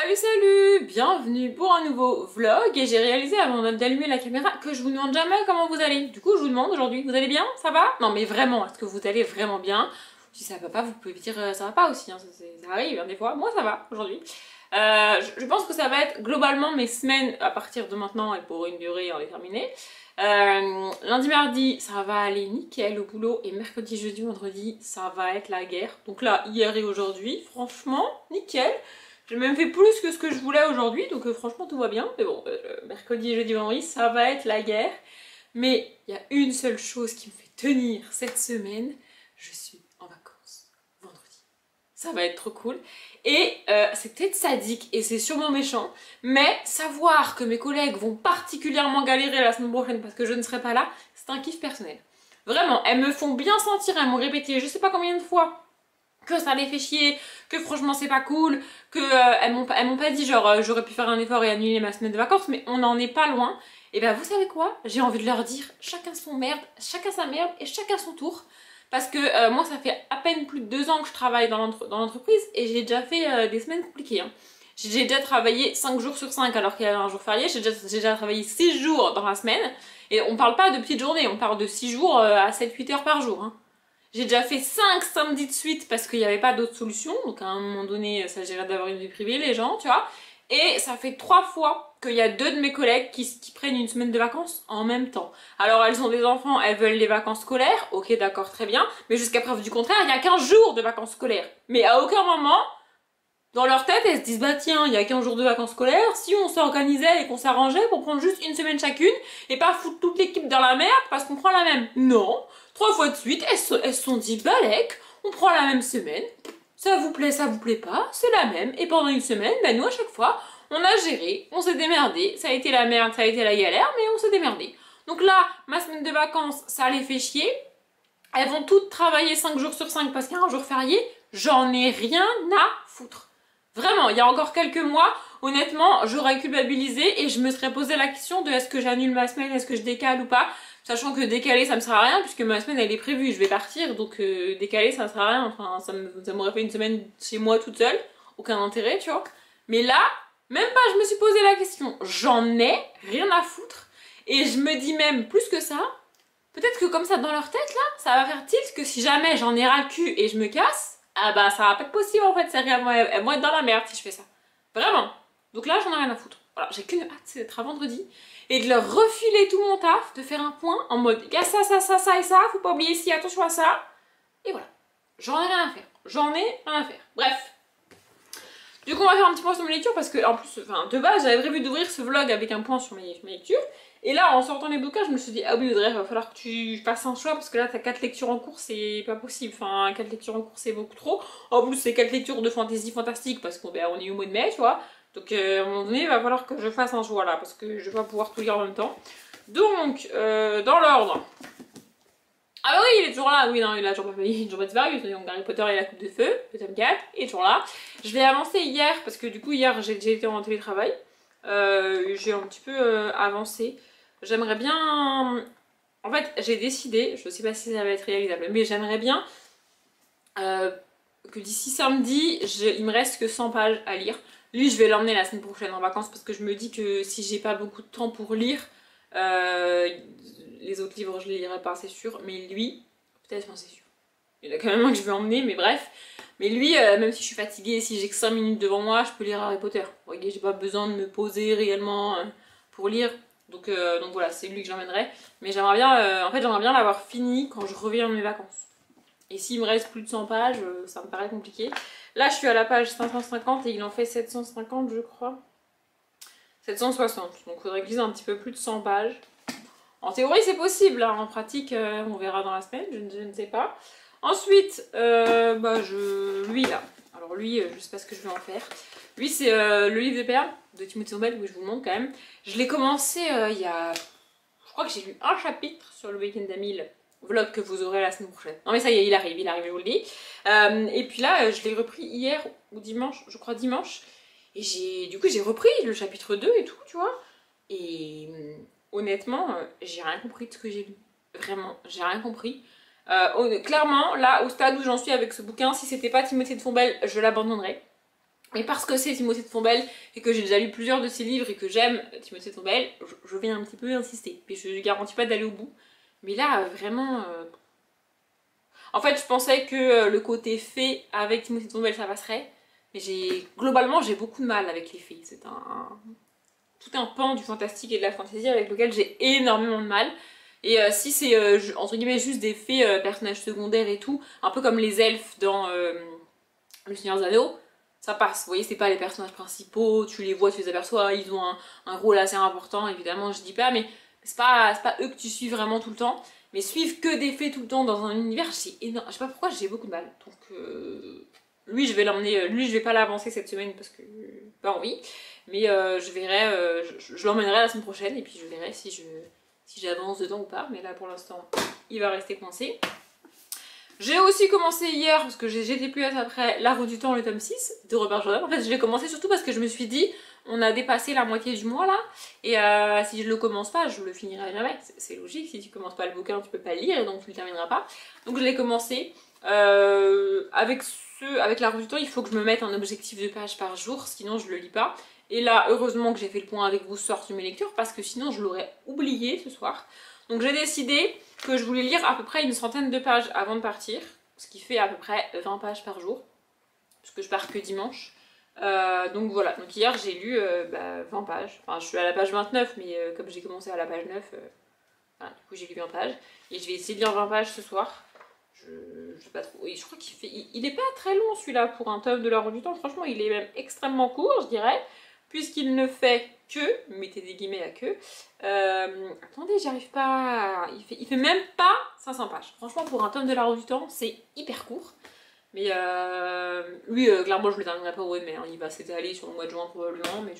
Salut salut, bienvenue pour un nouveau vlog et j'ai réalisé avant d'allumer la caméra que je vous demande jamais comment vous allez. Du coup je vous demande aujourd'hui, vous allez bien? Ça va? Non mais vraiment, est-ce que vous allez vraiment bien? Si ça va pas, vous pouvez dire ça va pas aussi, hein. Ça arrive hein, des fois. Moi ça va aujourd'hui. Je pense que ça va être globalement mes semaines à partir de maintenant et pour une durée indéterminée. Lundi, mardi, ça va aller nickel au boulot et mercredi, jeudi, vendredi, ça va être la guerre. Donc là, hier et aujourd'hui, franchement, nickel. J'ai même fait plus que ce que je voulais aujourd'hui, donc franchement tout va bien. Mais bon, mercredi, jeudi, vendredi, ça va être la guerre. Mais il y a une seule chose qui me fait tenir cette semaine, je suis en vacances vendredi. Ça va être trop cool. Et c'est peut-être sadique et c'est sûrement méchant, mais savoir que mes collègues vont particulièrement galérer la semaine prochaine parce que je ne serai pas là, c'est un kiff personnel. Vraiment, elles me font bien sentir, elles m'ont répété je sais pas combien de fois que ça les fait chier, que franchement c'est pas cool, que elles m'ont pas dit genre j'aurais pu faire un effort et annuler ma semaine de vacances, mais on n'en est pas loin. Et ben vous savez quoi? J'ai envie de leur dire chacun son merde, chacun sa merde et chacun son tour. Parce que moi ça fait à peine plus de 2 ans que je travaille dans l'entreprise et j'ai déjà fait des semaines compliquées. Hein. J'ai déjà travaillé 5 jours sur 5 alors qu'il y avait un jour férié, j'ai déjà travaillé 6 jours dans la semaine. Et on parle pas de petites journées, on parle de 6 jours à 7-8 heures par jour. Hein. J'ai déjà fait 5 samedis de suite parce qu'il n'y avait pas d'autre solution. Donc à un moment donné, ça s'agirait d'avoir une vie privée, les gens, tu vois. Et ça fait 3 fois qu'il y a 2 de mes collègues qui prennent une semaine de vacances en même temps. Alors elles ont des enfants, elles veulent les vacances scolaires. Ok, d'accord, très bien. Mais jusqu'à preuve du contraire, il y a 15 jours de vacances scolaires. Mais à aucun moment, dans leur tête, elles se disent bah tiens, il y a 15 jours de vacances scolaires. Si on s'organisait et qu'on s'arrangeait pour prendre juste une semaine chacune et pas foutre toute l'équipe dans la merde parce qu'on prend la même. Non. 3 fois de suite, elles se sont dit balèque, on prend la même semaine, ça vous plaît pas, c'est la même, et pendant une semaine, ben nous à chaque fois, on a géré, on s'est démerdé, ça a été la merde, ça a été la galère, mais on s'est démerdé. Donc là, ma semaine de vacances, ça les fait chier, elles vont toutes travailler 5 jours sur 5 parce qu'il y a un jour férié, j'en ai rien à foutre. Vraiment, il y a encore quelques mois, honnêtement, j'aurais culpabilisé et je me serais posé la question de est-ce que j'annule ma semaine, est-ce que je décale ou pas. Sachant que décaler ça me sert à rien puisque ma semaine elle est prévue, je vais partir donc décaler ça me sert à rien, enfin ça m'aurait fait une semaine chez moi toute seule, aucun intérêt tu vois. Mais là, même pas je me suis posé la question, j'en ai rien à foutre et je me dis même plus que ça, peut-être que comme ça dans leur tête là, ça va faire tilt que si jamais j'en ai ras le cul et je me casse, ah bah ça va pas être possible en fait, elles vont être dans la merde si je fais ça. Vraiment. Donc là j'en ai rien à foutre. Voilà, j'ai qu'une hâte, c'est d'être à vendredi. Et de leur refiler tout mon taf, de faire un point en mode il y a ça et ça, faut pas oublier ici, attention à ça. Et voilà. J'en ai rien à faire. J'en ai rien à faire. Bref. Du coup, on va faire un petit point sur mes lectures parce que, en plus, enfin, de base, j'avais prévu d'ouvrir ce vlog avec un point sur mes lectures. Et là, en sortant les bouquins, je me suis dit, ah oui, Audrey, il va falloir que tu fasses un choix parce que là, t'as 4 lectures en cours, c'est pas possible. Enfin, 4 lectures en cours, c'est beaucoup trop. En plus, c'est 4 lectures de fantasy fantastique parce qu'on on est au mois de mai, tu vois. Donc, à un moment donné, il va falloir que je fasse un choix là parce que je vais pas pouvoir tout lire en même temps. Donc, dans l'ordre. Ah oui, il est toujours là, oui, non, il a toujours pas disparu, donc Harry Potter et la coupe de feu, le tome 4, il est toujours là. Je l'ai avancé hier, parce que du coup, hier, j'ai été en télétravail. J'ai un petit peu avancé. J'aimerais bien... En fait, j'ai décidé, je sais pas si ça va être réalisable, mais j'aimerais bien que d'ici samedi, il me reste que 100 pages à lire. Lui, je vais l'emmener la semaine prochaine en vacances, parce que je me dis que si j'ai pas beaucoup de temps pour lire... les autres livres je les lirai pas c'est sûr, mais lui, peut-être, enfin c'est sûr. Il y en a quand même un que je vais emmener, mais bref. Mais lui, même si je suis fatiguée, si j'ai que 5 minutes devant moi, je peux lire Harry Potter. Vous voyez, j'ai pas besoin de me poser réellement pour lire. Donc voilà, c'est lui que j'emmènerai. Mais j'aimerais bien, en fait j'aimerais bien l'avoir fini quand je reviens de mes vacances. Et s'il me reste plus de 100 pages, ça me paraît compliqué. Là, je suis à la page 550 et il en fait 750, je crois. 760, donc il faudrait que je lise un petit peu plus de 100 pages. En théorie c'est possible, hein. En pratique on verra dans la semaine, je ne sais pas. Ensuite, lui là, alors lui je sais pas ce que je vais en faire. Lui c'est le livre de perles de Timothée Chalamet, où je vous le montre quand même. Je l'ai commencé il y a... Je crois que j'ai lu un chapitre sur le week-end d'Amil, vlog que vous aurez la semaine prochaine. Non mais ça y est, il arrive, je vous le dis. Et puis là je l'ai repris hier ou dimanche, je crois dimanche. Et du coup j'ai repris le chapitre 2 et tout, tu vois. Et honnêtement, j'ai rien compris de ce que j'ai lu. Vraiment, j'ai rien compris. Clairement, là, au stade où j'en suis avec ce bouquin, si c'était pas Timothée de Fombelle, je l'abandonnerais. Mais parce que c'est Timothée de Fombelle et que j'ai déjà lu plusieurs de ses livres et que j'aime Timothée de Fombelle, je vais un petit peu insister. Puis je ne garantis pas d'aller au bout. Mais là, vraiment... En fait, je pensais que le côté fée avec Timothée de Fombelle, ça passerait. Mais globalement, j'ai beaucoup de mal avec les fées. C'est tout un pan du fantastique et de la fantasy avec lequel j'ai énormément de mal. Et si c'est, entre guillemets, juste des fées, personnages secondaires et tout, un peu comme les elfes dans Le Seigneur des Anneaux, ça passe. Vous voyez, c'est pas les personnages principaux, tu les vois, tu les aperçois, ils ont un rôle assez important, évidemment, je dis pas, mais c'est pas eux que tu suis vraiment tout le temps. Mais suivre que des fées tout le temps dans un univers, j'ai énorme. Je sais pas pourquoi, j'ai beaucoup de mal. Donc, lui, je vais l'emmener. Lui, je vais pas l'avancer cette semaine parce que. Pas envie. Mais je verrai. Je l'emmènerai la semaine prochaine et puis je verrai si j'avance dedans ou pas. Mais là, pour l'instant, il va rester coincé. J'ai aussi commencé hier, parce que j'étais plus après La Roue du Temps, le tome 6 de Robert Jordan. En fait, je l'ai commencé surtout parce que je me suis dit, on a dépassé la moitié du mois là, et si je le commence pas, je le finirai jamais. C'est logique, si tu commences pas le bouquin, tu peux pas le lire, et donc tu le termineras pas. Donc je l'ai commencé. Avec La Roue du Temps, il faut que je me mette un objectif de pages par jour, sinon je le lis pas. Et là, heureusement que j'ai fait le point avec vous ce soir sur mes lectures, parce que sinon je l'aurais oublié ce soir. Donc j'ai décidé que je voulais lire à peu près une centaine de pages avant de partir, ce qui fait à peu près 20 pages par jour, parce que je pars que dimanche. Donc voilà, donc hier j'ai lu 20 pages, enfin je suis à la page 29, mais comme j'ai commencé à la page 9, voilà, du coup j'ai lu 20 pages, et je vais essayer de lire 20 pages ce soir. Je sais pas trop, et je crois il est pas très long celui-là pour un tome de La Roue du Temps, franchement il est même extrêmement court je dirais, puisqu'il ne fait que, mettez des guillemets à que, attendez j'arrive pas, il fait même pas 500 pages, franchement pour un tome de La Roue du Temps c'est hyper court, mais lui clairement je le terminerai pas au mois de mai, hein. Il va s'étaler sur le mois de juin probablement, mais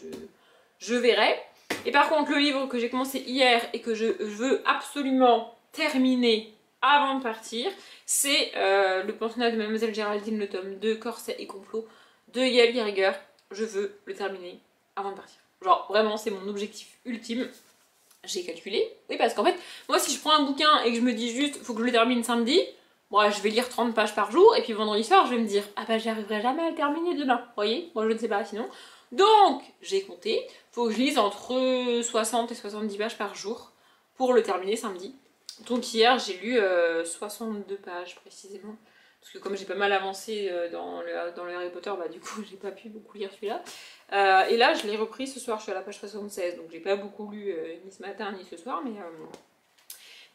je verrai. Et par contre le livre que j'ai commencé hier et que je veux absolument terminer avant de partir, c'est Le pensionnat de Mademoiselle Géraldine, le tome 2, Corset et complot de Yael Geriger. Je veux le terminer avant de partir. Genre vraiment c'est mon objectif ultime. J'ai calculé, oui parce qu'en fait, moi si je prends un bouquin et que je me dis juste faut que je le termine samedi, moi je vais lire 30 pages par jour et puis vendredi soir je vais me dire ah bah j'arriverai jamais à le terminer demain, vous voyez, moi je ne sais pas sinon. Donc j'ai compté, faut que je lise entre 60 et 70 pages par jour pour le terminer samedi. Donc hier j'ai lu 62 pages précisément, parce que comme j'ai pas mal avancé dans le Harry Potter, bah du coup j'ai pas pu beaucoup lire celui-là. Et là je l'ai repris ce soir, je suis à la page 76, donc j'ai pas beaucoup lu ni ce matin ni ce soir,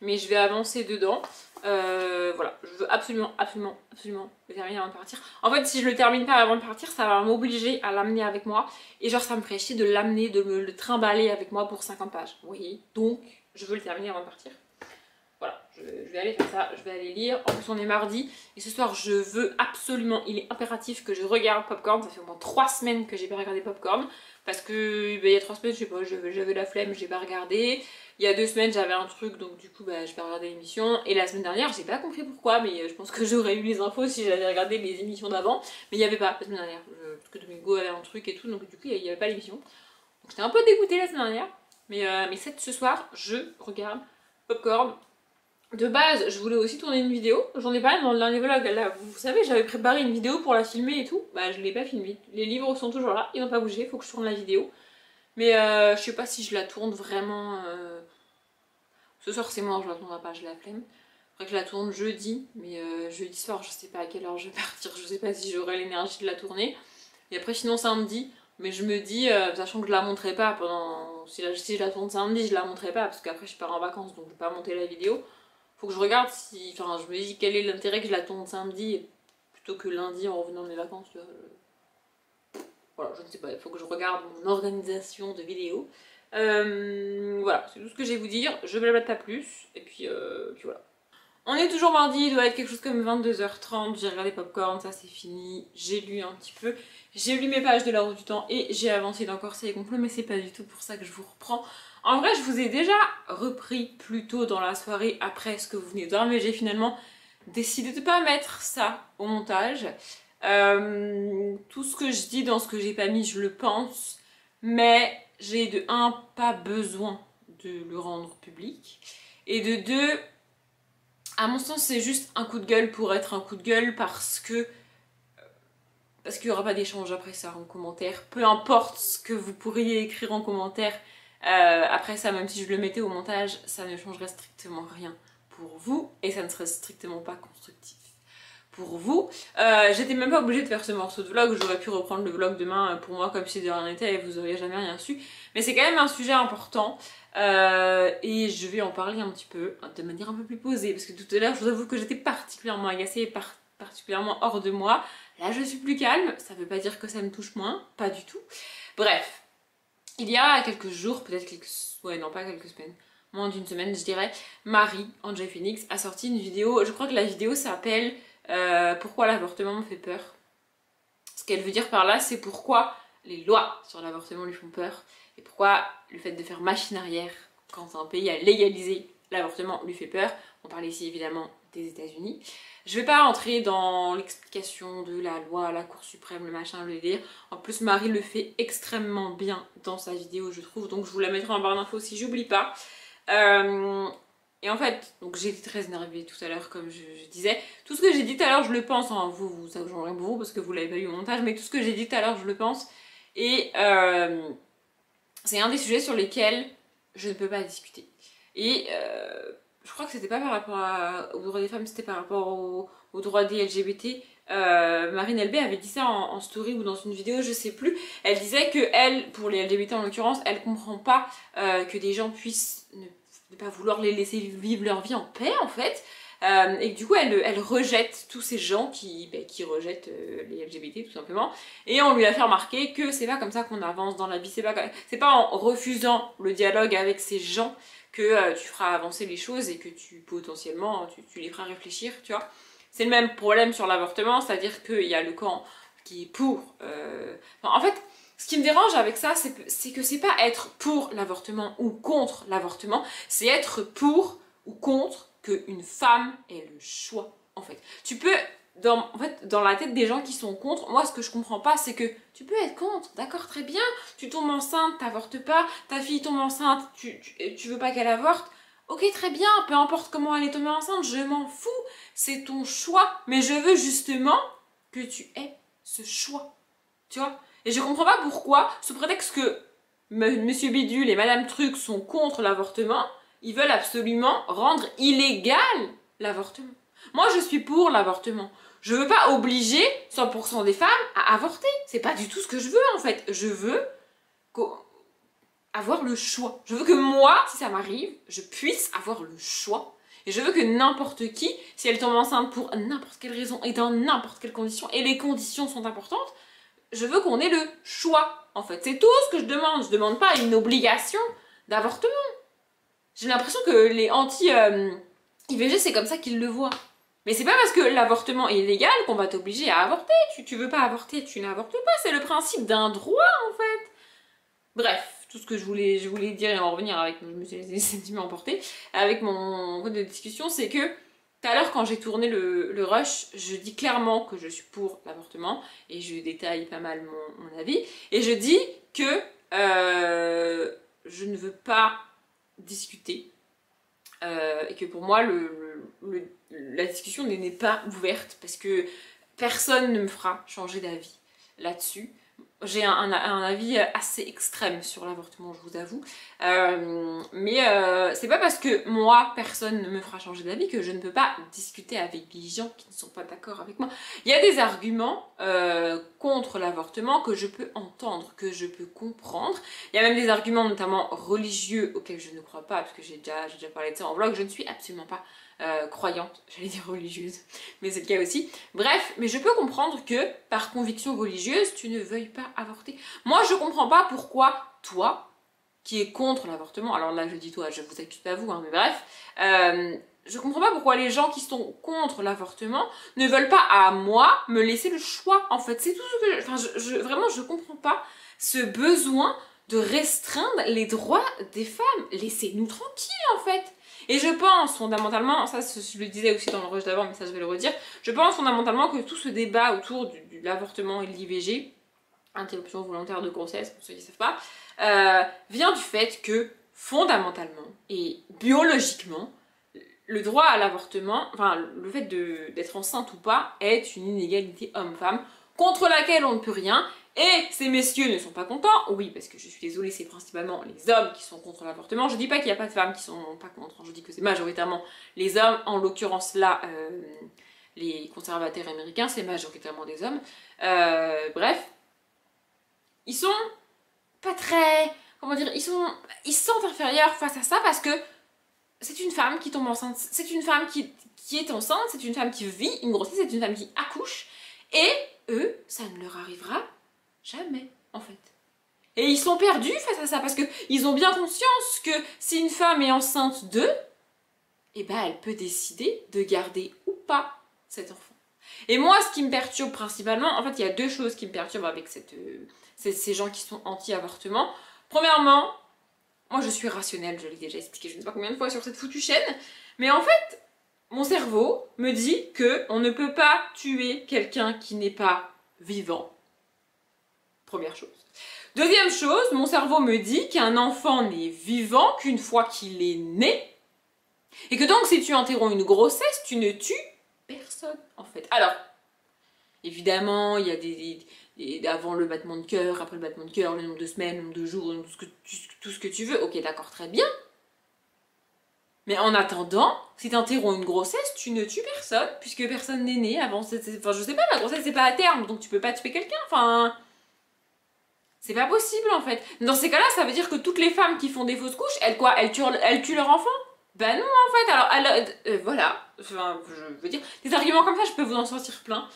mais je vais avancer dedans. Voilà, je veux absolument le terminer avant de partir. En fait, si je le termine pas avant de partir, ça va m'obliger à l'amener avec moi. Et genre, ça me ferait chier de l'amener, de me le trimballer avec moi pour 50 pages. Vous voyez? Donc, je veux le terminer avant de partir. Voilà, je vais aller faire ça, je vais aller lire. En plus, on est mardi. Et ce soir, je veux absolument, il est impératif que je regarde Popcorn. Ça fait au moins 3 semaines que j'ai pas regardé Popcorn. Parce que, il y a 3 semaines, je sais pas, j'avais la flemme, j'ai pas regardé. Il y a 2 semaines, j'avais un truc, donc du coup, j'ai pas regardé l'émission. Et la semaine dernière, j'ai pas compris pourquoi, mais je pense que j'aurais eu les infos si j'avais regardé les émissions d'avant. Mais il y avait pas la semaine dernière, parce que Domingo avait un truc et tout, donc du coup, il y avait pas l'émission. Donc j'étais un peu dégoûtée la semaine dernière. Mais ce soir, je regarde Popcorn. De base, je voulais aussi tourner une vidéo. J'en ai parlé dans le dernier vlog. Là, vous savez, j'avais préparé une vidéo pour la filmer et tout. Bah, je l'ai pas filmée. Les livres sont toujours là, ils n'ont pas bougé. Faut que je tourne la vidéo. Mais je sais pas si je la tourne vraiment. Ce soir, c'est mort, je la tournerai pas, j'ai la flemme. Faudrait que je la tourne jeudi. Mais jeudi soir, je sais pas à quelle heure je vais partir. Je sais pas si j'aurai l'énergie de la tourner. Et après, sinon, samedi. Mais je me dis, sachant que je la montrerai pas pendant. Si je la tourne samedi, je la montrerai pas. Parce qu'après, je pars en vacances, donc je vais pas monter la vidéo. Faut que je regarde si. Enfin, je me dis quel est l'intérêt que je la tourne samedi plutôt que lundi en revenant de mes vacances. Tu vois. Voilà, je ne sais pas, il faut que je regarde mon organisation de vidéos. Voilà, c'est tout ce que j'ai à vous dire. Je ne blablate pas plus. Et puis voilà. On est toujours mardi, il doit être quelque chose comme 22h30. J'ai regardé Popcorn, ça c'est fini. J'ai lu un petit peu. J'ai lu mes pages de La Roue du Temps et j'ai avancé dans Corset et complot, mais c'est pas du tout pour ça que je vous reprends. En vrai, je vous ai déjà repris plus tôt dans la soirée après ce que vous venez de voir, mais j'ai finalement décidé de ne pas mettre ça au montage. Tout ce que je dis dans ce que j'ai pas mis, je le pense, mais j'ai de 1, pas besoin de le rendre public, et de 2, à mon sens, c'est juste un coup de gueule pour être un coup de gueule parce que parce qu'il n'y aura pas d'échange après ça en commentaire. Peu importe ce que vous pourriez écrire en commentaire après ça, même si je le mettais au montage, ça ne changerait strictement rien pour vous et ça ne serait strictement pas constructif pour vous. J'étais même pas obligée de faire ce morceau de vlog, j'aurais pu reprendre le vlog demain pour moi comme si de rien n'était et vous auriez jamais rien su. Mais c'est quand même un sujet important et je vais en parler un petit peu de manière un peu plus posée parce que tout à l'heure je vous avoue que j'étais particulièrement agacée et particulièrement hors de moi. Là je suis plus calme, ça veut pas dire que ça me touche moins, pas du tout. Bref. Il y a quelques jours, peut-être quelques... ouais non pas quelques semaines, moins d'une semaine je dirais, Marie, Enjoy Phoenix, a sorti une vidéo, je crois que la vidéo s'appelle Pourquoi l'avortement me fait peur. Ce qu'elle veut dire par là, c'est pourquoi les lois sur l'avortement lui font peur, et pourquoi le fait de faire machine arrière quand un pays a légalisé l'avortement lui fait peur. On parle ici évidemment des États-Unis. Je vais pas entrer dans l'explication de la loi, la Cour suprême, le machin, le délire. En plus, Marie le fait extrêmement bien dans sa vidéo, je trouve. Donc, je vous la mettrai en barre d'infos si j'oublie pas. Et en fait, donc j'ai été très énervée tout à l'heure, comme je disais. Tout ce que j'ai dit tout à l'heure, je le pense. Hein. Vous j'en ai pour vous parce que vous l'avez pas eu au montage. Mais tout ce que j'ai dit tout à l'heure, je le pense. Et c'est un des sujets sur lesquels je ne peux pas discuter. Et je crois que c'était pas par rapport aux droits des femmes, c'était par rapport aux droits des LGBT. Marine LB avait dit ça en story ou dans une vidéo, je sais plus. Elle disait que elle, pour les LGBT en l'occurrence, elle comprend pas que des gens puissent ne pas vouloir les laisser vivre leur vie en paix en fait. Et que du coup elle rejette tous ces gens qui rejettent les LGBT tout simplement. Et on lui a fait remarquer que c'est pas comme ça qu'on avance dans la vie, c'est pas en refusant le dialogue avec ces gens que tu feras avancer les choses et que potentiellement tu les feras réfléchir, tu vois. C'est le même problème sur l'avortement, c'est-à-dire qu'il y a le camp qui est pour... Enfin, en fait, ce qui me dérange avec ça, c'est que c'est pas être pour l'avortement ou contre l'avortement, c'est être pour ou contre qu'une femme ait le choix, en fait. Tu peux... en fait, dans la tête des gens qui sont contre, moi ce que je comprends pas, c'est que tu peux être contre, d'accord, très bien, tu tombes enceinte, t'avortes pas, ta fille tombe enceinte, tu veux pas qu'elle avorte, ok, très bien, peu importe comment elle est tombée enceinte, je m'en fous, c'est ton choix, mais je veux justement que tu aies ce choix, tu vois. Et je comprends pas pourquoi, sous prétexte que Monsieur Bidule et Madame Truc sont contre l'avortement, ils veulent absolument rendre illégal l'avortement. Moi, je suis pour l'avortement. Je veux pas obliger 100% des femmes à avorter. C'est pas du tout ce que je veux, en fait. Je veux avoir le choix. Je veux que moi, si ça m'arrive, je puisse avoir le choix. Et je veux que n'importe qui, si elle tombe enceinte pour n'importe quelle raison et dans n'importe quelle condition, et les conditions sont importantes, je veux qu'on ait le choix, en fait. C'est tout ce que je demande. Je demande pas une obligation d'avortement. J'ai l'impression que les anti-IVG, c'est comme ça qu'ils le voient. Mais c'est pas parce que l'avortement est illégal qu'on va t'obliger à avorter. Tu veux pas avorter, tu n'avortes pas. C'est le principe d'un droit, en fait. Bref, tout ce que je voulais dire et en revenir avec... Je me suis laissé sentiments emporter. Avec mon code de discussion, c'est que tout à l'heure, quand j'ai tourné le rush, je dis clairement que je suis pour l'avortement. Et je détaille pas mal mon avis. Et je dis que je ne veux pas discuter et que pour moi la discussion n'est pas ouverte parce que personne ne me fera changer d'avis là-dessus. J'ai un avis assez extrême sur l'avortement, je vous avoue. Mais c'est pas parce que moi, personne ne me fera changer d'avis que je ne peux pas discuter avec les gens qui ne sont pas d'accord avec moi. Il y a des arguments contre l'avortement que je peux entendre, que je peux comprendre. Il y a même des arguments notamment religieux auxquels je ne crois pas, parce que j'ai déjà parlé de ça en vlog. Je ne suis absolument pas croyante, j'allais dire religieuse, mais c'est le cas aussi. Bref, mais je peux comprendre que par conviction religieuse, tu ne veuilles pas avorter. Moi, je comprends pas pourquoi toi, qui es contre l'avortement, alors là je dis toi, je vous accuse pas vous, hein, mais bref, je comprends pas pourquoi les gens qui sont contre l'avortement ne veulent pas à moi me laisser le choix, en fait. C'est tout ce que vraiment, je comprends pas ce besoin de restreindre les droits des femmes. Laissez-nous tranquilles, en fait. Et je pense fondamentalement, ça je le disais aussi dans le rush d'avant, mais ça je vais le redire, je pense fondamentalement que tout ce débat autour de l'avortement et de l'IVG, interruption volontaire de grossesse, pour ceux qui ne savent pas, vient du fait que fondamentalement et biologiquement, le droit à l'avortement, enfin le fait d'être enceinte ou pas, est une inégalité homme-femme contre laquelle on ne peut rien. Et ces messieurs ne sont pas contents. Oui, parce que je suis désolée, c'est principalement les hommes qui sont contre l'avortement. Je dis pas qu'il n'y a pas de femmes qui sont pas contre. Je dis que c'est majoritairement les hommes. En l'occurrence là, les conservateurs américains, c'est majoritairement des hommes. Bref, ils sont pas très... Comment dire, ils se sentent inférieurs face à ça parce que c'est une femme qui tombe enceinte, c'est une femme qui est enceinte, c'est une femme qui vit une grossesse, c'est une femme qui accouche, et eux, ça ne leur arrivera jamais, en fait. Et ils sont perdus face à ça parce qu'ils ont bien conscience que si une femme est enceinte d'eux, eh ben elle peut décider de garder ou pas cet enfant. Et moi, ce qui me perturbe principalement, en fait, il y a deux choses qui me perturbent avec ces gens qui sont anti-avortement. Premièrement, moi je suis rationnelle, je l'ai déjà expliqué je ne sais pas combien de fois sur cette foutue chaîne, mais en fait, mon cerveau me dit qu'on ne peut pas tuer quelqu'un qui n'est pas vivant. Première chose. Deuxième chose, mon cerveau me dit qu'un enfant n'est vivant qu'une fois qu'il est né, et que donc si tu interromps une grossesse, tu ne tues personne en fait. Alors, évidemment, il y a avant le battement de cœur, après le battement de cœur, le nombre de semaines, le nombre de jours, tout ce que tu veux. Ok, d'accord, très bien. Mais en attendant, si tu interromps une grossesse, tu ne tues personne, puisque personne n'est né avant. Enfin, je sais pas, la grossesse c'est pas à terme, donc tu peux pas tuer quelqu'un. Enfin, c'est pas possible en fait. Dans ces cas-là, ça veut dire que toutes les femmes qui font des fausses couches, elles tuent leur enfant. Ben non en fait. Alors, voilà. Enfin, je veux dire, des arguments comme ça, je peux vous en sortir plein.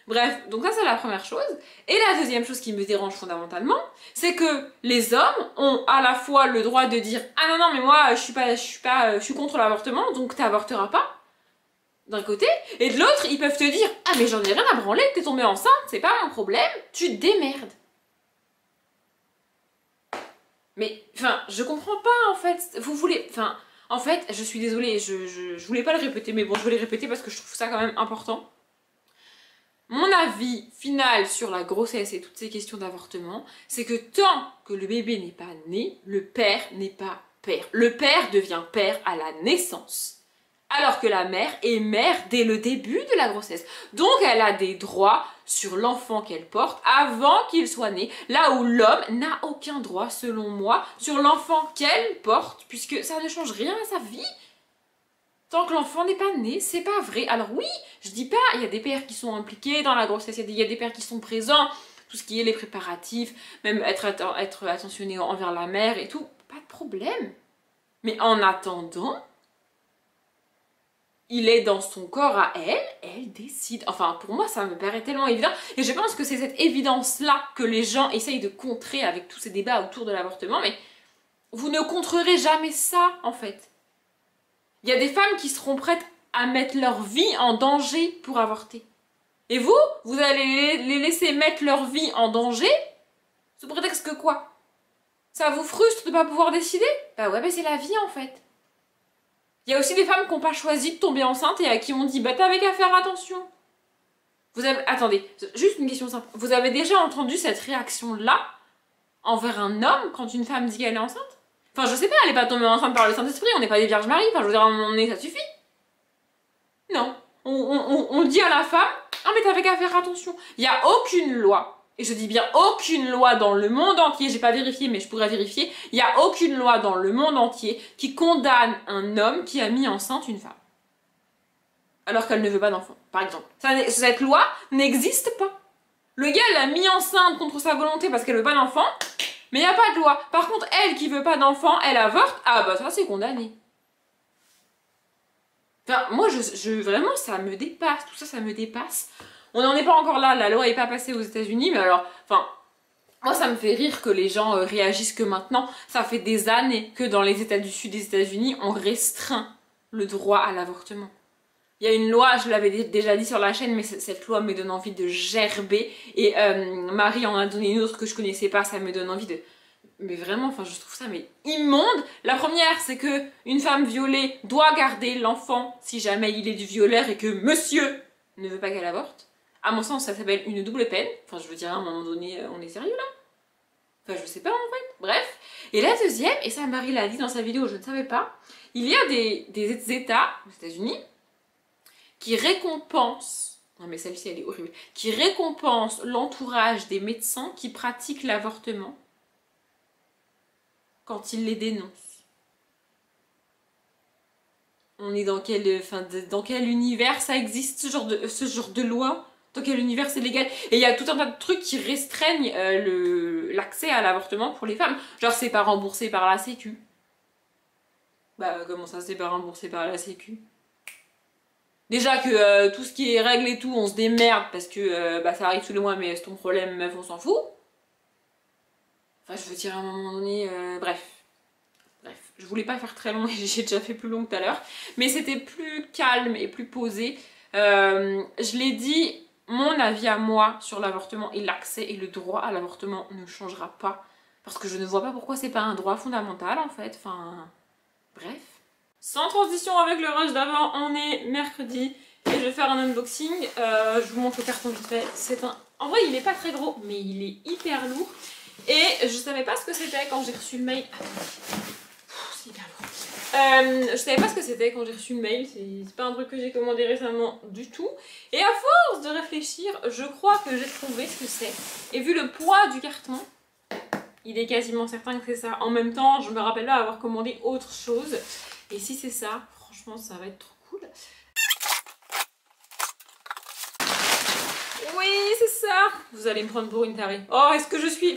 Bref, donc ça c'est la première chose. Et la deuxième chose qui me dérange fondamentalement, c'est que les hommes ont à la fois le droit de dire « Ah non, non, mais moi je suis contre l'avortement, donc t'avorteras pas » d'un côté, et de l'autre, ils peuvent te dire « Ah mais j'en ai rien à branler, t'es tombée enceinte, c'est pas mon problème, tu te démerdes. » Mais, enfin, je comprends pas en fait, vous voulez... Enfin, en fait, je suis désolée, je voulais pas le répéter, mais bon, je vais le répéter parce que je trouve ça quand même important. Mon avis final sur la grossesse et toutes ces questions d'avortement, c'est que tant que le bébé n'est pas né, le père n'est pas père. Le père devient père à la naissance, alors que la mère est mère dès le début de la grossesse. Donc elle a des droits sur l'enfant qu'elle porte avant qu'il soit né, là où l'homme n'a aucun droit, selon moi, sur l'enfant qu'elle porte, puisque ça ne change rien à sa vie. Tant que l'enfant n'est pas né, c'est pas vrai. Alors oui, je dis pas, il y a des pères qui sont impliqués dans la grossesse, il y a des pères qui sont présents, tout ce qui est les préparatifs, même être attentionné envers la mère et tout, pas de problème. Mais en attendant, il est dans son corps à elle décide. Enfin, pour moi, ça me paraît tellement évident. Et je pense que c'est cette évidence-là que les gens essayent de contrer avec tous ces débats autour de l'avortement, mais vous ne contrerez jamais ça, en fait. Il y a des femmes qui seront prêtes à mettre leur vie en danger pour avorter. Et vous allez les laisser mettre leur vie en danger sous prétexte que quoi? Ça vous frustre de ne pas pouvoir décider? Bah ouais, mais c'est la vie en fait. Il y a aussi des femmes qui n'ont pas choisi de tomber enceinte et à qui on dit bah t'avais qu'à faire attention. Attendez, juste une question simple. Vous avez déjà entendu cette réaction-là envers un homme quand une femme dit qu'elle est enceinte? Enfin, je sais pas, elle est pas tombée enceinte par le Saint-Esprit, on n'est pas des Vierges Marie, enfin, je veux dire, à un moment donné, ça suffit. Non. On dit à la femme, ah, mais t'avais qu'à faire attention. Il n'y a aucune loi, et je dis bien aucune loi dans le monde entier, j'ai pas vérifié, mais je pourrais vérifier, il n'y a aucune loi dans le monde entier qui condamne un homme qui a mis enceinte une femme. Alors qu'elle ne veut pas d'enfant, par exemple. Cette loi n'existe pas. Le gars l'a mis enceinte contre sa volonté parce qu'elle veut pas d'enfant, mais il n'y a pas de loi. Par contre, elle qui veut pas d'enfant, elle avorte, ah bah ça c'est condamné. Enfin, moi, vraiment, ça me dépasse. Tout ça, ça me dépasse. On n'en est pas encore là. La loi n'est pas passée aux États-Unis, mais alors, enfin, moi, ça me fait rire que les gens réagissent que maintenant. Ça fait des années que dans les États du Sud des États-Unis, on restreint le droit à l'avortement. Il y a une loi, je l'avais déjà dit sur la chaîne, mais cette loi me donne envie de gerber. Et Marie en a donné une autre que je connaissais pas, ça me donne envie de... Mais vraiment, enfin, je trouve ça mais immonde. La première, c'est que une femme violée doit garder l'enfant si jamais il est du violeur et que monsieur ne veut pas qu'elle avorte. À mon sens, ça s'appelle une double peine. Enfin, je veux dire, à un moment donné, on est sérieux là? Enfin, je sais pas en fait. Bref. Et la deuxième, et ça Marie l'a dit dans sa vidéo, je ne savais pas, il y a des États, aux États-Unis, qui récompensent Non mais celle-ci elle est horrible. Qui récompense l'entourage des médecins qui pratiquent l'avortement quand ils les dénoncent. On est dans dans quel univers ça existe ce genre de loi? Dans quel univers c'est légal? Et il y a tout un tas de trucs qui restreignent l'accès à l'avortement pour les femmes. Genre c'est pas remboursé par la sécu. Bah comment ça c'est pas remboursé par la sécu? Déjà que tout ce qui est règles et tout, on se démerde parce que bah, ça arrive tous les mois, mais c'est ton problème, meuf, on s'en fout. Enfin, je veux dire, à un moment donné, bref. Bref, je voulais pas faire très long et j'ai déjà fait plus long que tout à l'heure. Mais c'était plus calme et plus posé. Je l'ai dit, mon avis à moi sur l'avortement et l'accès et le droit à l'avortement ne changera pas. Parce que je ne vois pas pourquoi c'est pas un droit fondamental en fait. Enfin, bref. Sans transition avec le rush d'avant, on est mercredi et je vais faire un unboxing. Je vous montre le carton vite fait. C'est un... En vrai, il est pas très gros, mais il est hyper lourd. Et je savais pas ce que c'était quand j'ai reçu le mail. C'est hyper lourd. Je savais pas ce que c'était quand j'ai reçu le mail. C'est pas un truc que j'ai commandé récemment du tout. Et à force de réfléchir, je crois que j'ai trouvé ce que c'est. Et vu le poids du carton, il est quasiment certain que c'est ça. En même temps, je me rappelle pas avoir commandé autre chose. Et si c'est ça, franchement, ça va être trop cool. Oui, c'est ça. Vous allez me prendre pour une tarée. Oh, est-ce que je suis...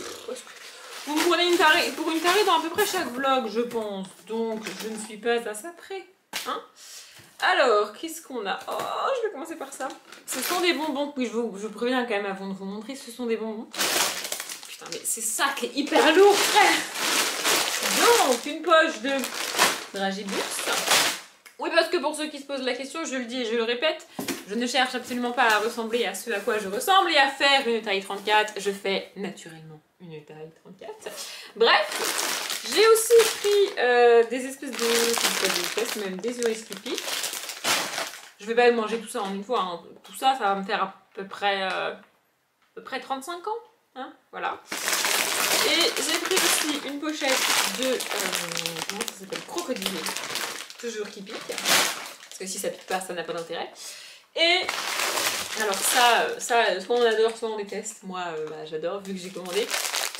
Vous me prenez pour une tarée dans à peu près chaque vlog, je pense. Donc, je ne suis pas à ça près. Hein? Alors, qu'est-ce qu'on a? Oh, je vais commencer par ça. Ce sont des bonbons. Oui, je vous préviens quand même avant de vous montrer. Ce sont des bonbons. Putain, mais c'est ça qui est hyper lourd, frère. Donc, une poche de... Dragibus. Oui, parce que pour ceux qui se posent la question, je le dis et je le répète, je ne cherche absolument pas à ressembler à ce à quoi je ressemble et à faire une taille 34. Je fais naturellement une taille 34. Bref, j'ai aussi pris des espèces de... même des Oreos Skippy. Je vais pas manger tout ça en une fois. Hein. Tout ça, ça va me faire à peu près 35 ans. Hein, voilà. Et j'ai pris aussi une pochette de comment ça s'appelle, crocodile, toujours qui pique, parce que si ça pique pas, ça n'a pas d'intérêt. Et alors ça, soit on adore, soit on déteste. Moi, bah, j'adore, vu que j'ai commandé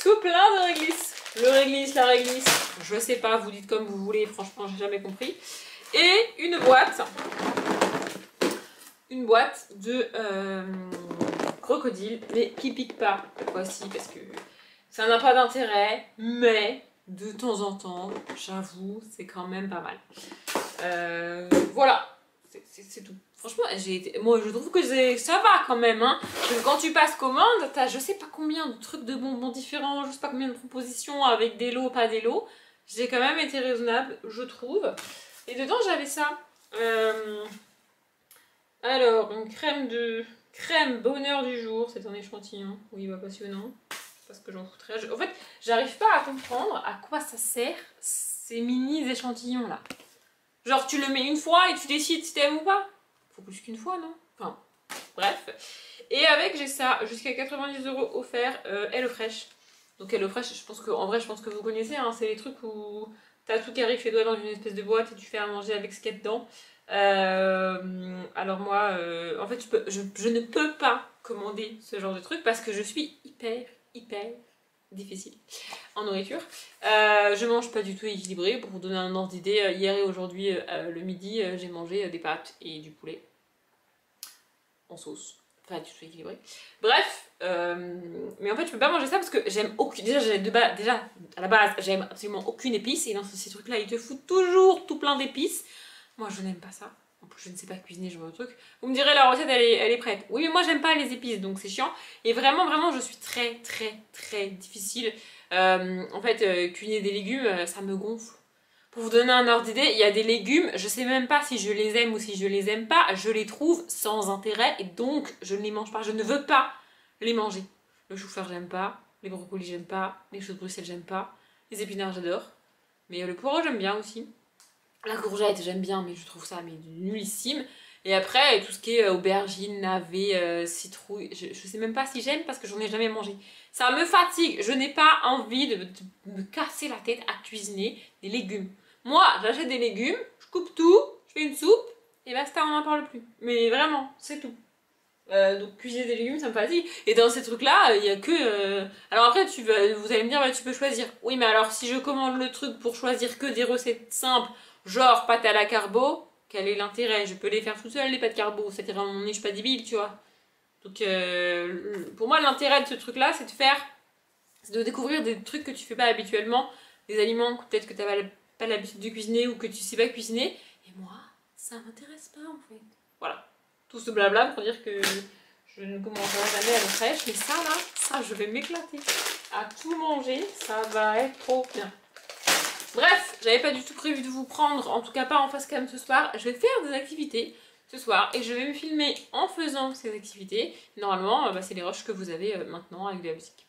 tout plein de réglisse. Le réglisse, la réglisse, je sais pas, vous dites comme vous voulez. Franchement, j'ai jamais compris. Et une boîte de crocodile, mais qui pique pas cette fois-ci, parce que ça n'a pas d'intérêt, mais de temps en temps, j'avoue, c'est quand même pas mal. Voilà, c'est tout. Franchement, moi je trouve que ça va quand même. Hein. Parce que quand tu passes commande, t'as je sais pas combien de trucs de bonbons différents, je sais pas combien de propositions avec des lots, pas des lots. J'ai quand même été raisonnable, je trouve. Et dedans, j'avais ça. Alors, une crème bonheur du jour, c'est un échantillon. Oui, bah passionnant. Parce que j'en foutrais. En fait, j'arrive pas à comprendre à quoi ça sert ces mini échantillons là. Genre, tu le mets une fois et tu décides si t'aimes ou pas. Faut plus qu'une fois, non? Enfin, bref. Et avec, j'ai ça, jusqu'à 90 € offert, HelloFresh. Donc HelloFresh, je pense que vous connaissez, hein, c'est les trucs où t'as tout qui arrive chez toi dans une espèce de boîte et tu fais à manger avec ce qu'il y a dedans. Alors moi, en fait, je ne peux pas commander ce genre de truc parce que je suis hyper difficile en nourriture. Je mange pas du tout équilibré. Pour vous donner un ordre d'idée, hier et aujourd'hui, le midi, j'ai mangé des pâtes et du poulet en sauce. Pas du tout équilibré. Bref, mais en fait, je peux pas manger ça parce que j'aime aucune. Déjà, à la base, j'aime absolument aucune épice. Et dans ces trucs-là, ils te foutent toujours tout plein d'épices. Moi, je n'aime pas ça. En plus, je ne sais pas cuisiner, je vois le truc. Vous me direz, la recette, elle est prête. Oui, mais moi, j'aime pas les épices, donc c'est chiant. Et vraiment, je suis très difficile. En fait, cuisiner des légumes, ça me gonfle. Pour vous donner un ordre d'idée, il y a des légumes, je sais même pas si je les aime ou si je les aime pas. Je les trouve sans intérêt et donc, je ne les mange pas. Je ne veux pas les manger. Le chou-fleur, j'aime pas. Les brocolis, j'aime pas. Les choux de Bruxelles, j'aime pas. Les épinards, j'adore. Mais le poireau, j'aime bien aussi. La courgette, j'aime bien, mais je trouve ça nullissime. Et après, tout ce qui est aubergine, navet, citrouille, je sais même pas si j'aime parce que j'en ai jamais mangé. Ça me fatigue. Je n'ai pas envie de me casser la tête à cuisiner des légumes. Moi, j'achète des légumes, je coupe tout, je fais une soupe, et basta, on n'en parle plus. Mais vraiment, c'est tout. Donc cuisiner des légumes, ça me fatigue. Et dans ces trucs-là, il y a que... Alors après, vous allez me dire, bah, tu peux choisir. Oui, mais alors si je commande le truc pour choisir que des recettes simples, genre pâte à la carbo, quel est l'intérêt? Je peux les faire toute seule, les pâtes carbo. C'est-à-dire, à mon nez, je suis pas débile, tu vois. Donc pour moi, l'intérêt de ce truc-là, c'est de découvrir des trucs que tu fais pas habituellement, des aliments que peut-être que tu n'as pas l'habitude de cuisiner ou que tu sais pas cuisiner. Et moi, ça m'intéresse pas en fait. Voilà. Tout ce blabla pour dire que je ne commencerai jamais à l'eau fraîche, mais ça là, ça je vais m'éclater. À tout manger, ça va être trop bien. Bref, j'avais pas du tout prévu de vous prendre, en tout cas pas en face cam ce soir. Je vais faire des activités ce soir et je vais me filmer en faisant ces activités. Normalement, c'est les rushs que vous avez maintenant avec de la musique.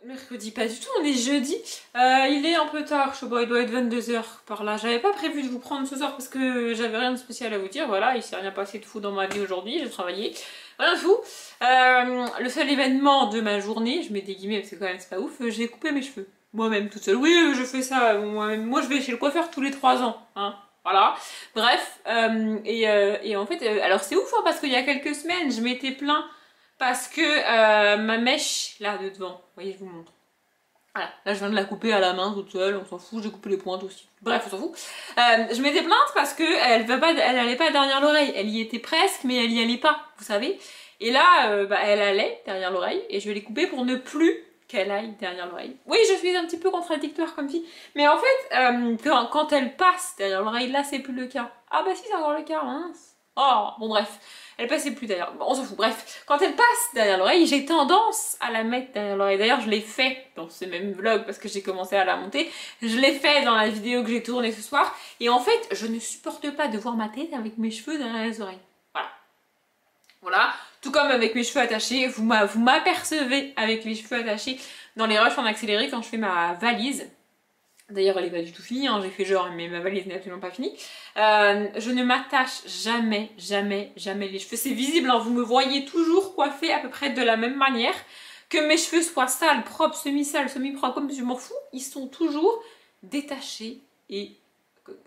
Mercredi, pas du tout, on est jeudi. Il est un peu tard, je sais pas, il doit être 22h par là. J'avais pas prévu de vous prendre ce soir parce que j'avais rien de spécial à vous dire. Voilà, il s'est rien passé de fou dans ma vie aujourd'hui, j'ai travaillé. Rien de fou. Le seul événement de ma journée, je mets des guillemets parce que quand même c'est pas ouf, j'ai coupé mes cheveux. Moi-même toute seule. Oui, je fais ça moi-même. Moi je vais chez le coiffeur tous les 3 ans. Hein. Voilà. Bref. Et en fait, alors c'est ouf hein, parce qu'il y a quelques semaines, je m'étais plaint. Parce que ma mèche, là, de devant, vous voyez, je vous montre. Voilà, là je viens de la couper à la main toute seule, on s'en fout, j'ai coupé les pointes aussi. Bref, on s'en fout. Je m'étais plainte parce que elle allait pas derrière l'oreille. Elle y était presque, mais elle y allait pas, vous savez. Et là, elle allait derrière l'oreille et je vais les couper pour ne plus qu'elle aille derrière l'oreille. Oui, je suis un petit peu contradictoire comme fille. Mais en fait, quand elle passe derrière l'oreille, là c'est plus le cas. Ah bah si, c'est encore le cas, mince. Oh, bon bref. Elle passait plus d'ailleurs. Bon, on s'en fout. Bref, quand elle passe derrière l'oreille, j'ai tendance à la mettre derrière l'oreille. D'ailleurs, je l'ai fait dans ce même vlog parce que j'ai commencé à la monter. Je l'ai fait dans la vidéo que j'ai tournée ce soir. Et en fait, je ne supporte pas de voir ma tête avec mes cheveux derrière les oreilles. Voilà. Voilà. Tout comme avec mes cheveux attachés. Vous m'apercevez avec les cheveux attachés dans les rushs en accéléré quand je fais ma valise. D'ailleurs, elle n'est pas du tout finie, hein, j'ai fait genre, mais ma valise n'est absolument pas finie. Je ne m'attache jamais, jamais, jamais les cheveux. C'est visible, hein, vous me voyez toujours coiffée à peu près de la même manière. Que mes cheveux soient sales, propres, semi-sales, semi-propres, comme je m'en fous, ils sont toujours détachés et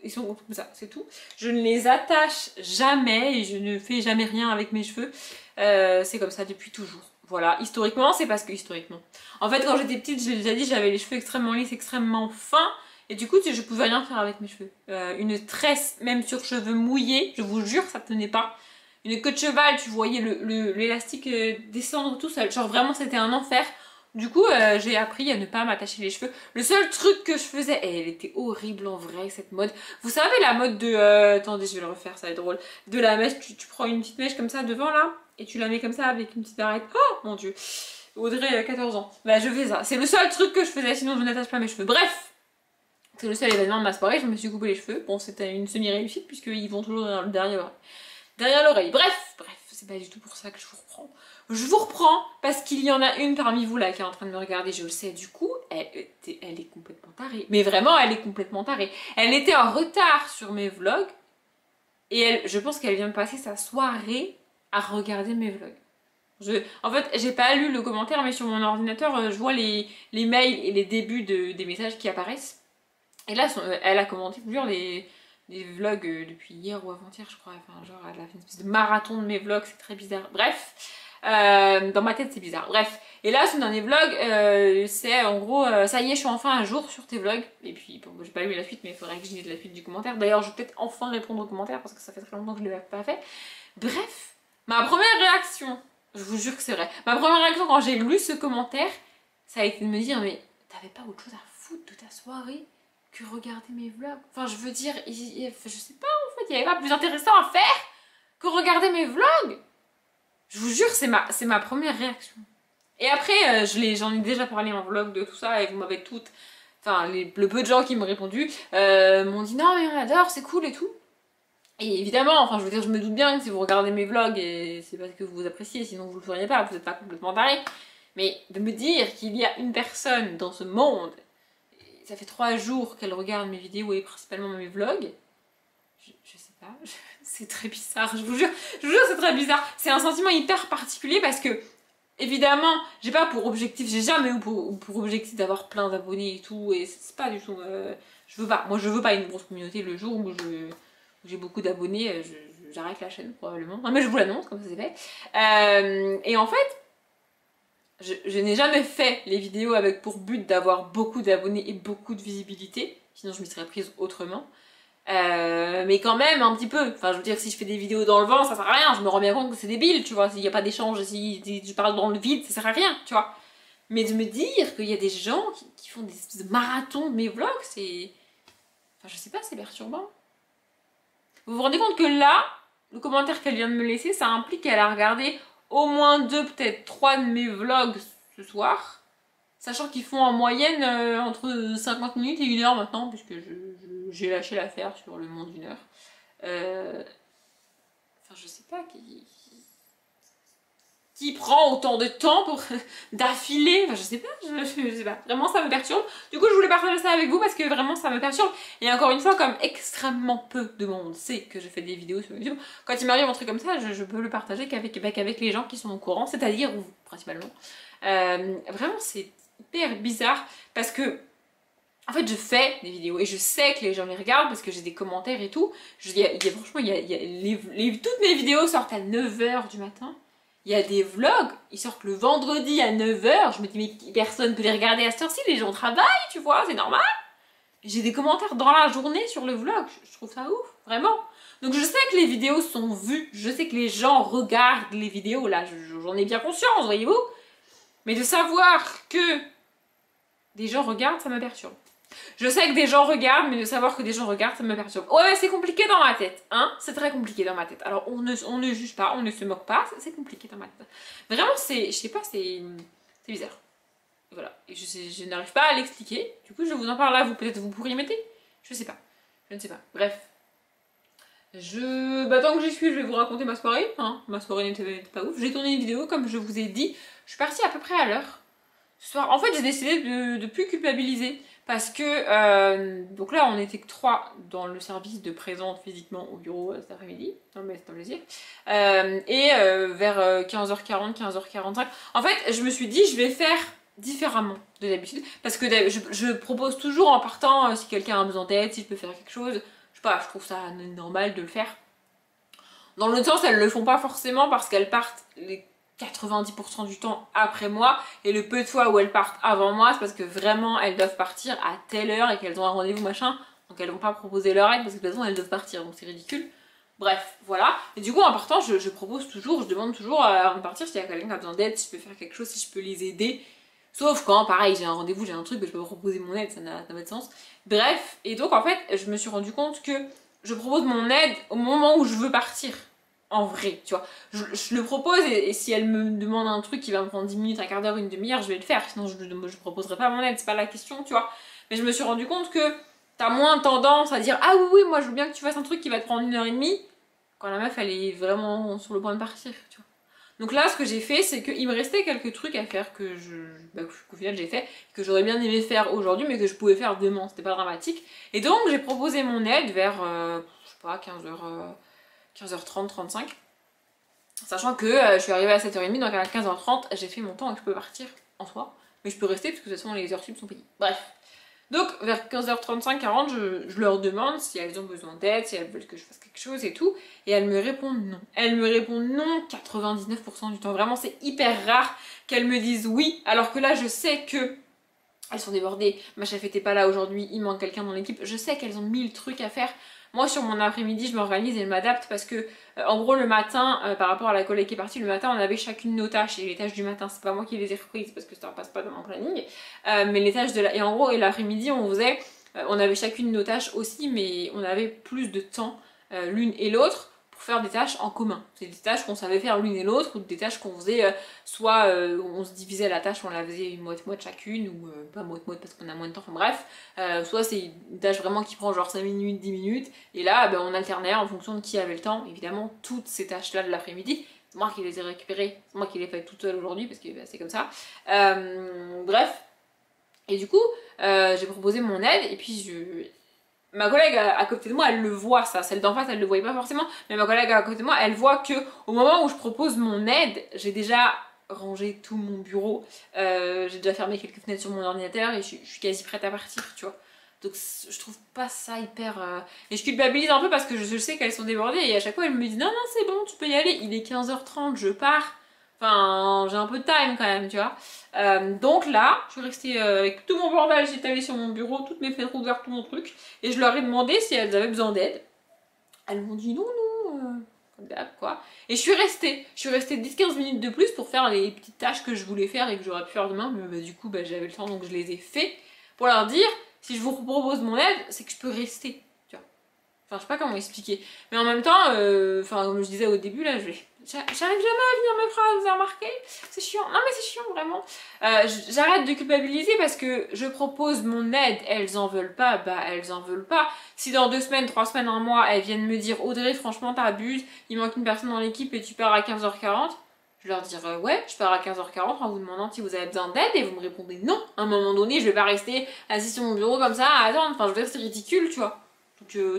ils sont comme ça, c'est tout. Je ne les attache jamais et je ne fais jamais rien avec mes cheveux. C'est comme ça depuis toujours. Voilà, historiquement, c'est parce que historiquement. En fait, quand j'étais petite, je l'ai déjà dit, j'avais les cheveux extrêmement lisses, extrêmement fins. Et du coup, je pouvais rien faire avec mes cheveux. Une tresse, même sur cheveux mouillés, je vous jure, ça tenait pas. Une queue de cheval, tu voyais l'élastique descendre tout seul. Genre vraiment, c'était un enfer. Du coup, j'ai appris à ne pas m'attacher les cheveux. Le seul truc que je faisais, et elle était horrible en vrai, cette mode. Vous savez, la mode de... attendez, je vais le refaire, ça va être drôle. De la mèche, tu prends une petite mèche comme ça devant, là, et tu la mets comme ça avec une petite barrette. Oh, mon Dieu. Audrey, 14 ans. Bah, je fais ça. C'est le seul truc que je faisais, sinon je n'attache pas mes cheveux. Bref, c'est le seul événement de ma soirée, je me suis coupé les cheveux. Bon, c'était une semi-réussite, puisqu'ils vont toujours derrière l'oreille. Bref, c'est pas du tout pour ça que je vous reprends. Je vous reprends parce qu'il y en a une parmi vous là qui est en train de me regarder, je le sais, du coup, elle est complètement tarée. Mais vraiment, elle est complètement tarée. Elle était en retard sur mes vlogs et je pense qu'elle vient de passer sa soirée à regarder mes vlogs. En fait, j'ai pas lu le commentaire, mais sur mon ordinateur, je vois les mails et les débuts des messages qui apparaissent. Et là, elle a commenté plusieurs des vlogs depuis hier ou avant-hier, je crois. Enfin, genre, elle a fait une espèce de marathon de mes vlogs, c'est très bizarre. Bref. Dans ma tête c'est bizarre, bref. Et là son dernier vlog c'est en gros ça y est je suis enfin un jour sur tes vlogs. Et puis bon, j'ai pas lu la suite mais il faudrait que je lise la suite du commentaire. D'ailleurs je vais peut-être enfin répondre aux commentaires parce que ça fait très longtemps que je ne l'ai pas fait. Bref, ma première réaction, je vous jure que c'est vrai, ma première réaction quand j'ai lu ce commentaire, ça a été de me dire mais t'avais pas autre chose à foutre de ta soirée que regarder mes vlogs? Enfin je veux dire, je sais pas en fait, il y avait pas plus intéressant à faire que regarder mes vlogs. Je vous jure, c'est ma première réaction. Et après, j'en ai déjà parlé en vlog de tout ça et vous m'avez toutes... Enfin, le peu de gens qui m'ont répondu m'ont dit non mais on adore, c'est cool et tout. Et évidemment, enfin je veux dire, je me doute bien que si vous regardez mes vlogs, et c'est parce que vous appréciez, sinon vous le feriez pas, vous n'êtes pas complètement taré. Mais de me dire qu'il y a une personne dans ce monde, ça fait 3 jours qu'elle regarde mes vidéos et principalement mes vlogs, je sais pas, c'est très bizarre, je vous jure c'est très bizarre. C'est un sentiment hyper particulier parce que, évidemment, j'ai pas pour objectif, j'ai jamais eu pour objectif d'avoir plein d'abonnés et tout, et c'est pas du tout, je veux pas, moi je veux pas une grosse communauté. Le jour où j'ai beaucoup d'abonnés, j'arrête la chaîne probablement, non mais je vous l'annonce comme ça c'est fait. Et en fait, je n'ai jamais fait les vidéos avec pour but d'avoir beaucoup d'abonnés et beaucoup de visibilité, sinon je m'y serais prise autrement. Mais quand même un petit peu, enfin je veux dire si je fais des vidéos dans le vent ça sert à rien, je me rends bien compte que c'est débile tu vois, s'il n'y a pas d'échange, si je parle dans le vide ça sert à rien tu vois, mais de me dire qu'il y a des gens qui font des espèces de marathons de mes vlogs, c'est, enfin je sais pas, c'est perturbant. Vous vous rendez compte que là, le commentaire qu'elle vient de me laisser, ça implique qu'elle a regardé au moins 2, peut-être 3 de mes vlogs ce soir, sachant qu'ils font en moyenne entre 50 minutes et 1 heure maintenant, puisque j'ai lâché l'affaire sur le moins d'1 heure. Enfin, je sais pas qui prend autant de temps pour d'affilée. Enfin, je sais pas. Vraiment, ça me perturbe. Du coup, je voulais partager ça avec vous parce que vraiment, ça me perturbe. Et encore une fois, comme extrêmement peu de monde sait que je fais des vidéos sur YouTube, quand il m'arrive un truc comme ça, je peux le partager qu'avec les gens qui sont au courant, c'est-à-dire vous, principalement. Vraiment, c'est hyper bizarre parce que en fait je fais des vidéos et je sais que les gens les regardent parce que j'ai des commentaires et tout. Franchement, toutes mes vidéos sortent à 9h du matin. Il y a des vlogs, ils sortent le vendredi à 9h. Je me dis mais personne peut les regarder à cette heure-ci, les gens travaillent, tu vois, c'est normal. J'ai des commentaires dans la journée sur le vlog, je trouve ça ouf, vraiment. Donc je sais que les vidéos sont vues, je sais que les gens regardent les vidéos, là j'en ai bien conscience, voyez-vous. Mais de savoir que des gens regardent, ça me perturbe. Je sais que des gens regardent, mais de savoir que des gens regardent, ça me perturbe. Ouais, c'est compliqué dans ma tête, hein. C'est très compliqué dans ma tête. Alors, on ne juge pas, on ne se moque pas, c'est compliqué dans ma tête. Vraiment, je sais pas, c'est bizarre. Voilà, et je n'arrive pas à l'expliquer. Du coup, je vous en parle là, peut-être vous pourriez m'aider. Je sais pas, je ne sais pas. Bref. Tant que j'y suis, je vais vous raconter ma soirée. Hein. Ma soirée n'était pas ouf. J'ai tourné une vidéo, comme je vous ai dit. Je suis partie à peu près à l'heure. Ce soir, en fait, j'ai décidé de plus culpabiliser. Parce que, donc là, on était que 3 dans le service de présente physiquement au bureau cet après-midi. Non, mais c'est un plaisir. Vers 15h40, 15h45. En fait, je me suis dit, je vais faire différemment de d'habitude. Parce que je propose toujours en partant, si quelqu'un a besoin d'aide, si je peux faire quelque chose. Je sais pas, je trouve ça normal de le faire. Dans l'autre sens, elles le font pas forcément parce qu'elles partent les 90% du temps après moi, et le peu de fois où elles partent avant moi, c'est parce que vraiment elles doivent partir à telle heure et qu'elles ont un rendez-vous machin, donc elles vont pas proposer leur aide parce que de toute façon elles doivent partir, donc c'est ridicule. Bref, voilà. Et du coup en partant, je propose toujours, je demande toujours avant de partir s'il y a quelqu'un qui a besoin d'aide, si je peux faire quelque chose, si je peux les aider. Sauf quand, pareil, j'ai un rendez-vous, j'ai un truc, je peux proposer mon aide, ça n'a pas de sens. Bref, et donc en fait, je me suis rendu compte que je propose mon aide au moment où je veux partir. En vrai, tu vois. Je le propose et si elle me demande un truc qui va me prendre 10 minutes, un quart d'heure, une demi-heure, je vais le faire. Sinon, je proposerai pas mon aide, c'est pas la question, tu vois. Mais je me suis rendu compte que t'as moins tendance à dire ah oui, moi je veux bien que tu fasses un truc qui va te prendre 1h30 quand la meuf elle est vraiment sur le point de partir, tu vois. Donc là, ce que j'ai fait, c'est qu'il me restait quelques trucs à faire qu'au final j'ai fait, que j'aurais bien aimé faire aujourd'hui, mais que je pouvais faire demain, c'était pas dramatique. Et donc j'ai proposé mon aide vers, je sais pas, 15h30, 35. Sachant que je suis arrivée à 7h30, donc à 15h30, j'ai fait mon temps et je peux partir en soi. Mais je peux rester parce que de toute façon les heures sup sont payées. Bref. Donc vers 15h35, 40, je leur demande si elles ont besoin d'aide, si elles veulent que je fasse quelque chose et tout. Et elles me répondent non. Elles me répondent non 99% du temps. Vraiment, c'est hyper rare qu'elles me disent oui. Alors que là, je sais que elles sont débordées. Ma chef était pas là aujourd'hui, il manque quelqu'un dans l'équipe. Je sais qu'elles ont 1000 trucs à faire. Moi, sur mon après-midi, je m'organise et je m'adapte parce que, en gros, le matin, par rapport à la collègue qui est partie, le matin, on avait chacune nos tâches. Et les tâches du matin, c'est pas moi qui les ai reprises parce que ça ne passe pas dans mon planning. Mais les tâches de la... Et en gros, et l'après-midi, on avait chacune nos tâches aussi, mais on avait plus de temps l'une et l'autre pour faire des tâches en commun. C'est des tâches qu'on savait faire l'une et l'autre ou des tâches qu'on faisait soit on se divisait la tâche, on la faisait moite-moite chacune ou pas moite-moite parce qu'on a moins de temps, enfin bref. Soit c'est une tâche vraiment qui prend genre 5 minutes, 10 minutes et là on alternait en fonction de qui avait le temps. Évidemment, toutes ces tâches-là de l'après-midi, c'est moi qui les ai récupérées, c'est moi qui les ai faites toute seule aujourd'hui parce que c'est comme ça. Bref. Et du coup, j'ai proposé mon aide et puis ma collègue à côté de moi, elle le voit ça, celle d'en face, elle le voyait pas forcément, mais ma collègue à côté de moi, elle voit que au moment où je propose mon aide, j'ai déjà rangé tout mon bureau, j'ai déjà fermé quelques fenêtres sur mon ordinateur et je suis quasi prête à partir, tu vois. Donc je trouve pas ça hyper... Et je culpabilise un peu parce que je sais qu'elles sont débordées et à chaque fois elle me dit non, non, c'est bon, tu peux y aller, il est 15h30, je pars. Enfin, j'ai un peu de time quand même, tu vois. Donc là, je suis restée avec tout mon bordel étalé sur mon bureau, toutes mes fenêtres ouvertes, tout mon truc. Et je leur ai demandé si elles avaient besoin d'aide. Elles m'ont dit non, non, comme d'hab, quoi. Et je suis restée 10-15 minutes de plus pour faire les petites tâches que je voulais faire et que j'aurais pu faire demain. Mais du coup, j'avais le temps, donc je les ai fait. Pour leur dire, si je vous propose mon aide, c'est que je peux rester, tu vois. Enfin, je sais pas comment expliquer. Mais en même temps, comme je disais au début, là, j'arrive jamais à finir mes phrases, vous avez remarqué? C'est chiant. Non mais c'est chiant, vraiment. J'arrête de culpabiliser parce que je propose mon aide, elles en veulent pas, elles en veulent pas. Si dans 2 semaines, 3 semaines, 1 mois, elles viennent me dire Audrey, franchement t'abuses, il manque une personne dans l'équipe et tu pars à 15h40, je vais leur dire ouais, je pars à 15h40 en vous demandant si vous avez besoin d'aide et vous me répondez non. À un moment donné, je vais pas rester assis sur mon bureau comme ça à attendre, enfin je veux dire c'est ridicule, tu vois.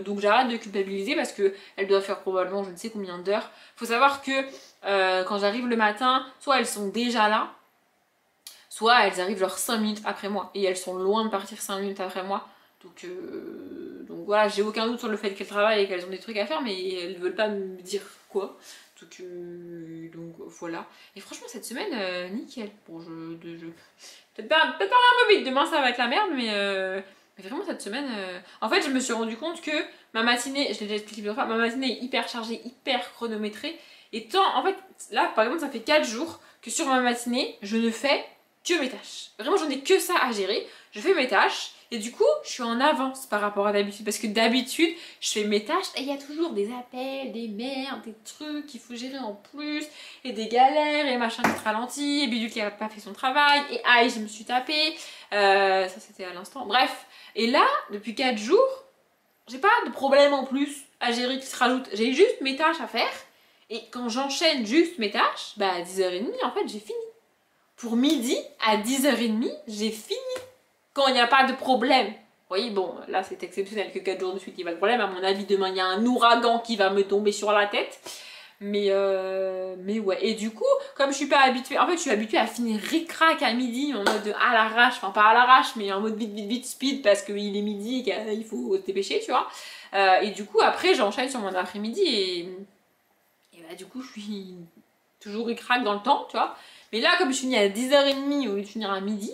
Donc j'arrête de culpabiliser parce qu'elles doivent faire probablement je ne sais combien d'heures. Faut savoir que quand j'arrive le matin, soit elles sont déjà là, soit elles arrivent genre 5 minutes après moi. Et elles sont loin de partir 5 minutes après moi. Donc voilà, j'ai aucun doute sur le fait qu'elles travaillent et qu'elles ont des trucs à faire, mais elles veulent pas me dire quoi. Donc voilà. Et franchement cette semaine, nickel. Bon, peut-être parler un peu vite, demain ça va être la merde, mais vraiment cette semaine, en fait je me suis rendu compte que ma matinée, je l'ai déjà expliqué plusieurs fois, ma matinée est hyper chargée, hyper chronométrée. Et en fait, là par exemple ça fait 4 jours que sur ma matinée, je ne fais que mes tâches. Vraiment j'en ai que ça à gérer. Je fais mes tâches Et du coup, je suis en avance par rapport à d'habitude. Parce que d'habitude, je fais mes tâches et il y a toujours des appels, des merdes, des trucs qu'il faut gérer en plus. Et des galères et machin qui te ralentit. Et Bidule qui n'a pas fait son travail. Et aïe, je me suis tapée. Ça, c'était à l'instant. Bref. Et là, depuis 4 jours, j'ai pas de problème en plus à gérer qui se rajoute. J'ai juste mes tâches à faire. Et quand j'enchaîne juste mes tâches, bah à 10h30, en fait, j'ai fini. Pour midi, à 10h30, j'ai fini. Quand il n'y a pas de problème. Vous voyez, bon, là, c'est exceptionnel que 4 jours de suite, il n'y a pas de problème. À mon avis, demain, il y a un ouragan qui va me tomber sur la tête. Mais ouais. Et du coup, comme je suis pas habituée, en fait, je suis habituée à finir ric-rac à midi, en mode à l'arrache. Enfin, pas à l'arrache, mais en mode vite, vite, vite, speed, parce qu'il est midi et qu'il faut se dépêcher, tu vois. Et du coup, après, j'enchaîne sur mon après-midi et bah, du coup, je suis toujours ric-rac dans le temps, tu vois. Mais là, comme je finis à 10h30 au lieu de finir à midi,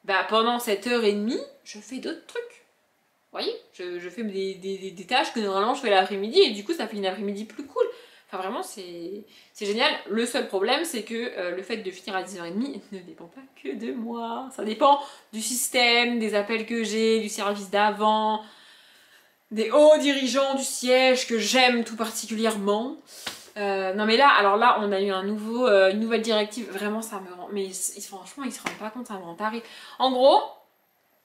bah pendant cette heure et demie, je fais d'autres trucs. Vous voyez, je fais des tâches que normalement je fais l'après-midi et du coup, ça fait une après-midi plus cool. Enfin, vraiment, c'est génial. Le seul problème, c'est que le fait de finir à 10h30 ne dépend pas que de moi. Ça dépend du système, des appels que j'ai, du service d'avant, des hauts dirigeants du siège que j'aime tout particulièrement. Non mais là, alors là, on a eu une nouvelle directive, vraiment ça me rend, mais franchement, ils se rendent pas compte, ça me rend taré. En gros,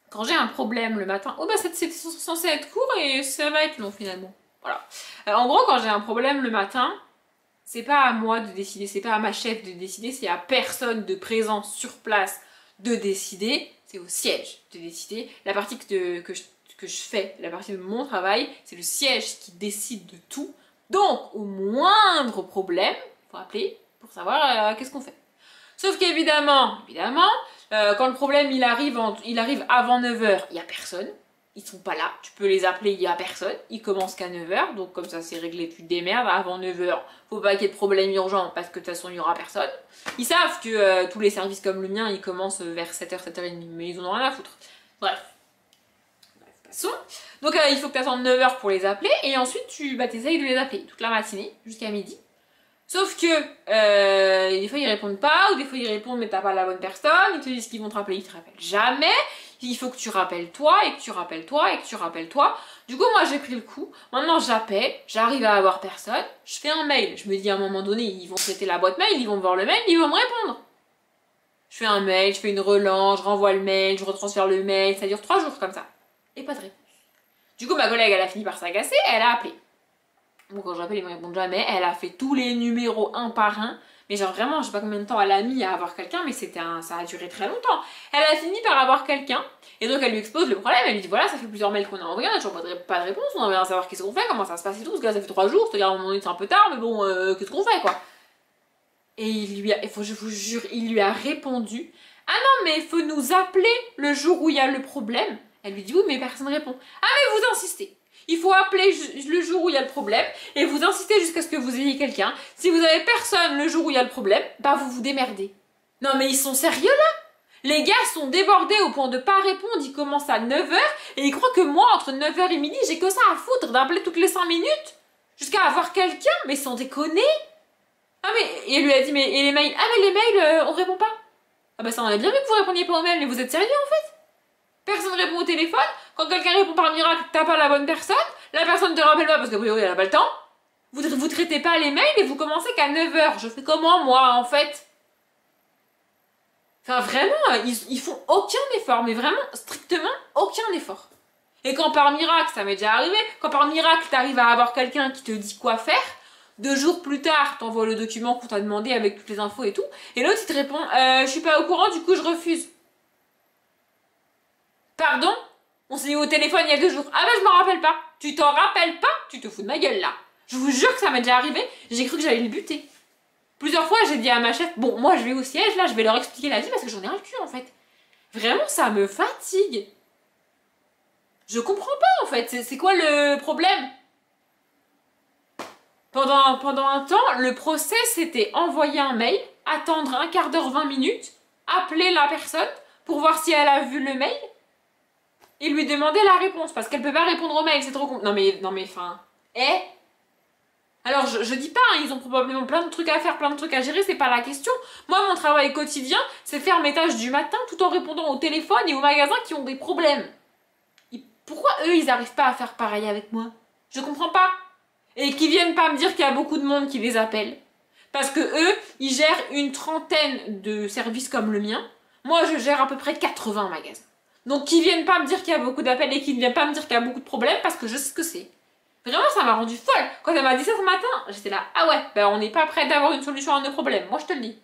quand j'ai un problème le matin, oh bah c'est censé être court et ça va être long finalement, voilà. En gros, quand j'ai un problème le matin, c'est pas à moi de décider, c'est pas à ma chef de décider, c'est à personne de présent sur place de décider, c'est au siège de décider. La partie que je fais, la partie de mon travail, c'est le siège qui décide de tout. Donc, au moindre problème, il faut appeler pour savoir qu'est-ce qu'on fait. Sauf qu'évidemment, quand le problème il arrive avant 9h, il n'y a personne. Ils sont pas là, tu peux les appeler, il n'y a personne. Ils commencent qu'à 9h, donc comme ça c'est réglé, tu te démerdes. Avant 9h, faut pas qu'il y ait de problème urgent parce que de toute façon il n'y aura personne. Ils savent que tous les services comme le mien, ils commencent vers 7h, 7h30, mais ils en ont rien à foutre. Bref. Passons. Donc il faut que tu attendes 9h pour les appeler et ensuite tu essayes de les appeler toute la matinée jusqu'à midi. Sauf que des fois ils répondent pas, ou des fois ils répondent mais t'as pas la bonne personne, ils te disent qu'ils vont te rappeler, ils te rappellent jamais. Il faut que tu rappelles toi, et que tu rappelles toi, et que tu rappelles toi. Du coup moi j'ai pris le coup, maintenant j'appelle, j'arrive à avoir personne, je fais un mail. Je me dis à un moment donné, ils vont traiter la boîte mail, ils vont voir le mail, ils vont me répondre. Je fais un mail, je fais une relance, je renvoie le mail, je retransfère le mail, ça dure 3 jours comme ça. Et pas de réponse. Du coup ma collègue elle a fini par s'agacer, elle a appelé. Bon, quand j'appelle, ils me répondent jamais. Elle a fait tous les numéros un par un. Mais genre vraiment, je sais pas combien de temps elle a mis à avoir quelqu'un, mais ça a duré très longtemps. Elle a fini par avoir quelqu'un. Et donc elle lui expose le problème. Elle lui dit voilà, ça fait plusieurs mails qu'on a envoyés, on a toujours pas de réponse. On aimerait bien savoir qu'est-ce qu'on fait, comment ça se passe et tout. Parce que là, ça fait 3 jours. C'est-à-dire à un moment donné, c'est un peu tard, mais bon, qu'est-ce qu'on fait quoi. Et je vous jure, il lui a répondu ah non, mais il faut nous appeler le jour où il y a le problème. Elle lui dit oui, mais personne ne répond. Ah, mais vous insistez. Il faut appeler le jour où il y a le problème et vous insistez jusqu'à ce que vous ayez quelqu'un. Si vous avez personne le jour où il y a le problème, bah vous vous démerdez. Non mais ils sont sérieux là? Les gars sont débordés au point de pas répondre, ils commencent à 9h et ils croient que moi entre 9h et midi j'ai que ça à foutre d'appeler toutes les 5 minutes jusqu'à avoir quelqu'un, mais sans déconner. Ah mais, et elle lui a dit mais et les mails? Ah mais les mails on répond pas. Ah bah ça on a bien vu que vous répondiez pas aux mails, mais vous êtes sérieux en fait? Personne répond au téléphone. Quand quelqu'un répond par miracle, t'as pas la bonne personne. La personne te rappelle pas parce qu'a priori elle a pas le temps. Vous traitez pas les mails et vous commencez qu'à 9h. Je fais comment moi en fait? Enfin vraiment, ils font aucun effort. Mais vraiment, strictement aucun effort. Et quand par miracle, ça m'est déjà arrivé, quand par miracle t'arrives à avoir quelqu'un qui te dit quoi faire, 2 jours plus tard, t'envoies le document qu'on t'a demandé avec toutes les infos et tout, et l'autre il te répond je suis pas au courant, du coup je refuse. Pardon? On s'est eu au téléphone il y a 2 jours. Ah bah je m'en rappelle pas. Tu t'en rappelles pas? Tu te fous de ma gueule là. Je vous jure que ça m'est déjà arrivé. J'ai cru que j'allais le buter. Plusieurs fois j'ai dit à ma chef, bon moi je vais au siège là, je vais leur expliquer la vie parce que j'en ai ras le cul en fait. Vraiment ça me fatigue. Je comprends pas en fait. C'est quoi le problème? Pendant un temps, le process c'était envoyer un mail, attendre un quart d'heure, 20 minutes, appeler la personne pour voir si elle a vu le mail. Et lui demander la réponse, parce qu'elle peut pas répondre au mail, c'est trop con. Non mais, enfin... Alors je dis pas, hein, ils ont probablement plein de trucs à faire, plein de trucs à gérer, c'est pas la question. Moi mon travail quotidien, c'est faire mes tâches du matin tout en répondant au téléphone et aux magasins qui ont des problèmes. Pourquoi eux ils arrivent pas à faire pareil avec moi? Je comprends pas. Et qu'ils viennent pas me dire qu'il y a beaucoup de monde qui les appelle. Parce que eux, ils gèrent une trentaine de services comme le mien. Moi je gère à peu près 80 magasins. Donc qu'ils viennent pas me dire qu'il y a beaucoup d'appels et qu'ils ne viennent pas me dire qu'il y a beaucoup de problèmes parce que je sais ce que c'est. Vraiment, ça m'a rendu folle. Quand elle m'a dit ça ce matin, j'étais là, ah ouais, ben on n'est pas prêt d'avoir une solution à nos problèmes. Moi, je te le dis.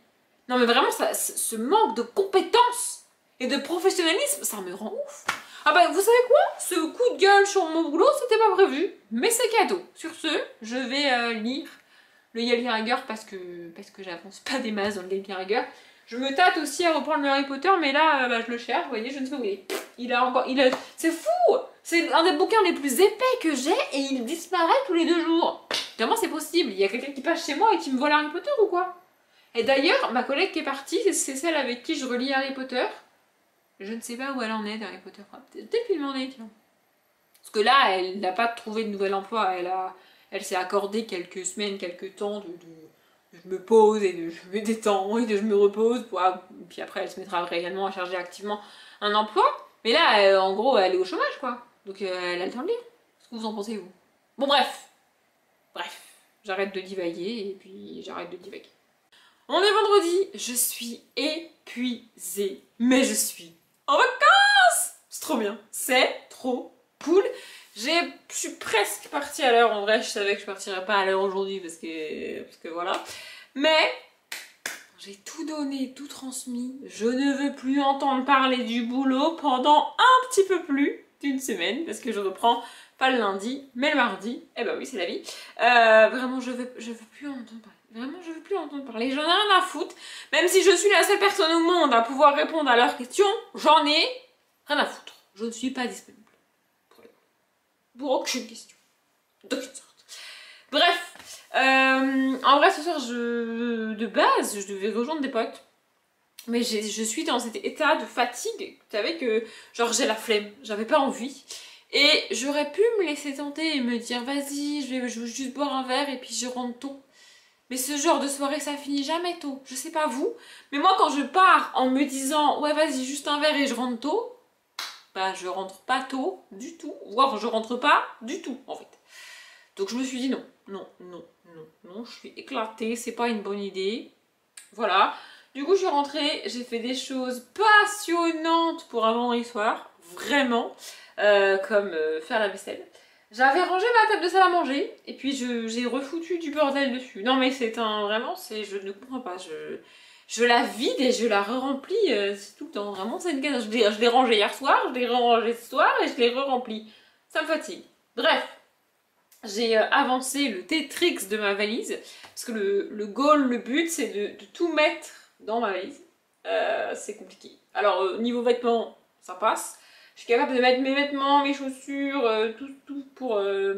Non, mais vraiment, ça, ce manque de compétences et de professionnalisme, ça me rend ouf. Ah ben, vous savez quoi? Ce coup de gueule sur mon boulot, c'était pas prévu, mais c'est cadeau. Sur ce, je vais lire le Yelgariger parce que j'avance pas des masses dans le Yelgariger. Je me tâte aussi à reprendre le Harry Potter, mais là, je le cherche, vous voyez, je ne sais pas où il est. C'est fou! C'est un des bouquins les plus épais que j'ai et il disparaît tous les 2 jours. Comment c'est possible? Il y a quelqu'un qui passe chez moi et qui me vole Harry Potter ou quoi? Et d'ailleurs, ma collègue qui est partie, c'est celle avec qui je relis Harry Potter. Je ne sais pas où elle en est d'Harry Potter. Peut-être lui demander, tiens. Parce que là, elle n'a pas trouvé de nouvel emploi. Elle s'est accordé quelques semaines, quelques temps de je me pose et de je me détends et de je me repose. Puis après, elle se mettra réellement à charger activement un emploi. Mais là, en gros, elle est au chômage, quoi. Donc elle a le temps de lire. Qu'est-ce que vous en pensez, vous? Bon, bref, j'arrête de divaguer et puis j'arrête de divaguer. On est vendredi, je suis épuisée, mais je suis en vacances! C'est trop bien, c'est trop cool. Je suis presque partie à l'heure, en vrai je savais que je partirais pas à l'heure aujourd'hui parce que voilà. Mais j'ai tout donné, tout transmis. Je ne veux plus entendre parler du boulot pendant un petit peu plus d'une semaine parce que je reprends pas le lundi, mais le mardi. Eh ben oui, c'est la vie. Vraiment, je veux plus en entendre parler. Vraiment, je veux plus en entendre parler. J'en ai rien à foutre. Même si je suis la seule personne au monde à pouvoir répondre à leurs questions, j'en ai rien à foutre. Je ne suis pas disponible. Pour aucune question. D'aucune sorte. Bref. En vrai, ce soir, de base, je devais rejoindre des potes. Mais je suis dans cet état de fatigue. Vous savez que, genre, j'ai la flemme. J'avais pas envie. Et j'aurais pu me laisser tenter et me dire, vas-y, je veux juste boire un verre et puis je rentre tôt. Mais ce genre de soirée, ça finit jamais tôt. Je sais pas vous. Mais moi, quand je pars en me disant, ouais, vas-y, juste un verre et je rentre tôt, bah, je rentre pas tôt du tout. Voire, je rentre pas du tout, en fait. Donc, je me suis dit, non, je suis éclatée, c'est pas une bonne idée. Voilà. Du coup, je suis rentrée, j'ai fait des choses passionnantes pour un vendredi soir. Vraiment. Comme faire la vaisselle. J'avais rangé ma table de salle à manger et puis j'ai refoutu du bordel dessus. Non mais c'est vraiment, je ne comprends pas. Je la vide et je la re-remplis c'est tout le temps. Vraiment, c'est une galère. Je l'ai rangé hier soir, je l'ai rangé ce soir et je l'ai re-rempli. Ça me fatigue. Bref, j'ai avancé le Tetrix de ma valise parce que le goal, le but, c'est de tout mettre dans ma valise. C'est compliqué. Alors, niveau vêtements, ça passe. Je suis capable de mettre mes vêtements, mes chaussures, tout pour la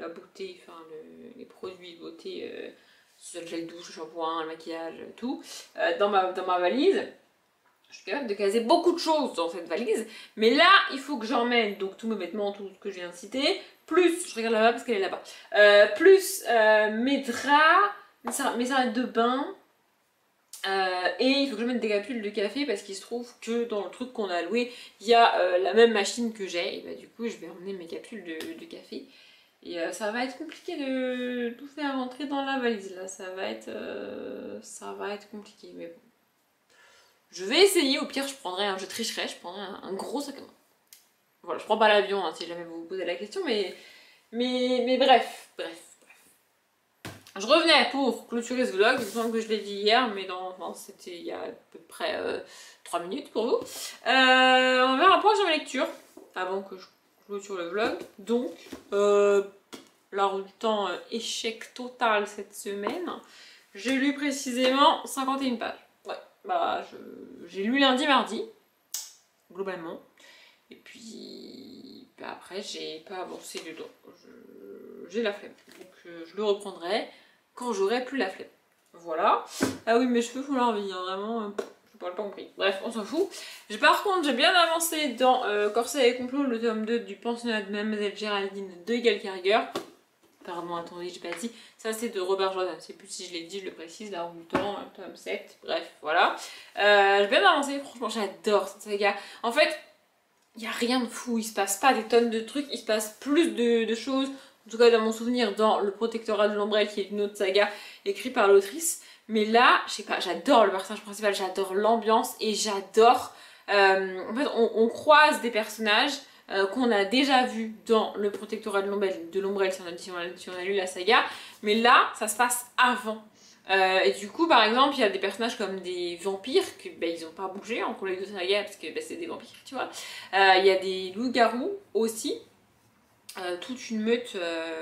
beauté, enfin les produits de beauté, le gel douche, le shampoing, le maquillage, tout, dans ma valise. Je suis capable de caser beaucoup de choses dans cette valise, mais là, il faut que j'emmène donc tous mes vêtements, tout ce que je viens de citer, plus, je regarde là-bas parce qu'elle est là-bas, plus mes draps, mes serviettes de bain. Et il faut que je mette des capsules de café parce qu'il se trouve que dans le truc qu'on a loué, il y a la même machine que j'ai. Et bah du coup, je vais emmener mes capsules de café. Et ça va être compliqué de tout faire rentrer dans la valise là. Ça va être compliqué. Mais bon. Je vais essayer. Au pire, je tricherai. Je prendrai un gros sac à main. Voilà, je prends pas l'avion hein, si jamais vous vous posez la question. Mais bref. Je revenais pour clôturer ce vlog, il me semble que je l'ai dit hier, mais c'était il y a à peu près 3 minutes pour vous. On va faire un point sur ma lecture, avant que je clôture le vlog. Donc, la roue du temps échec total cette semaine. J'ai lu précisément 51 pages. Ouais, bah j'ai lu lundi, mardi, globalement. Et puis, bah, après, j'ai pas avancé du tout. J'ai la flemme, donc je le reprendrai quand j'aurai plus la flemme. Voilà. Ah oui, mes cheveux font l'envie, hein, vraiment, je parle pas compris. Bref, on s'en fout. Par contre, j'ai bien avancé dans Corset et complot, le tome 2 du pensionnat de Mademoiselle Géraldine de Yelgariger. Pardon, attendez, j'ai pas dit. Ça, c'est de Robert Jordan. Je sais plus si je l'ai dit, je le précise. La Roue du Temps, tome 7. Bref, voilà. J'ai bien avancé. Franchement, j'adore cette saga. En fait, il n'y a rien de fou. Il se passe pas des tonnes de trucs. Il se passe plus de choses. En tout cas, dans mon souvenir, dans Le Protectorat de l'Ombrelle, qui est une autre saga écrite par l'autrice. Mais là, je sais pas, j'adore le personnage principal. J'adore l'ambiance. Et j'adore... en fait, on croise des personnages... qu'on a déjà vu dans Le Protectorat de l'Ombrelle si on a lu la saga, mais là ça se passe avant. Et du coup par exemple il y a des personnages comme des vampires que ils ont pas bougé entre les deux sagas parce que c'est des vampires, tu vois. Il y a des loups-garous aussi, toute une meute,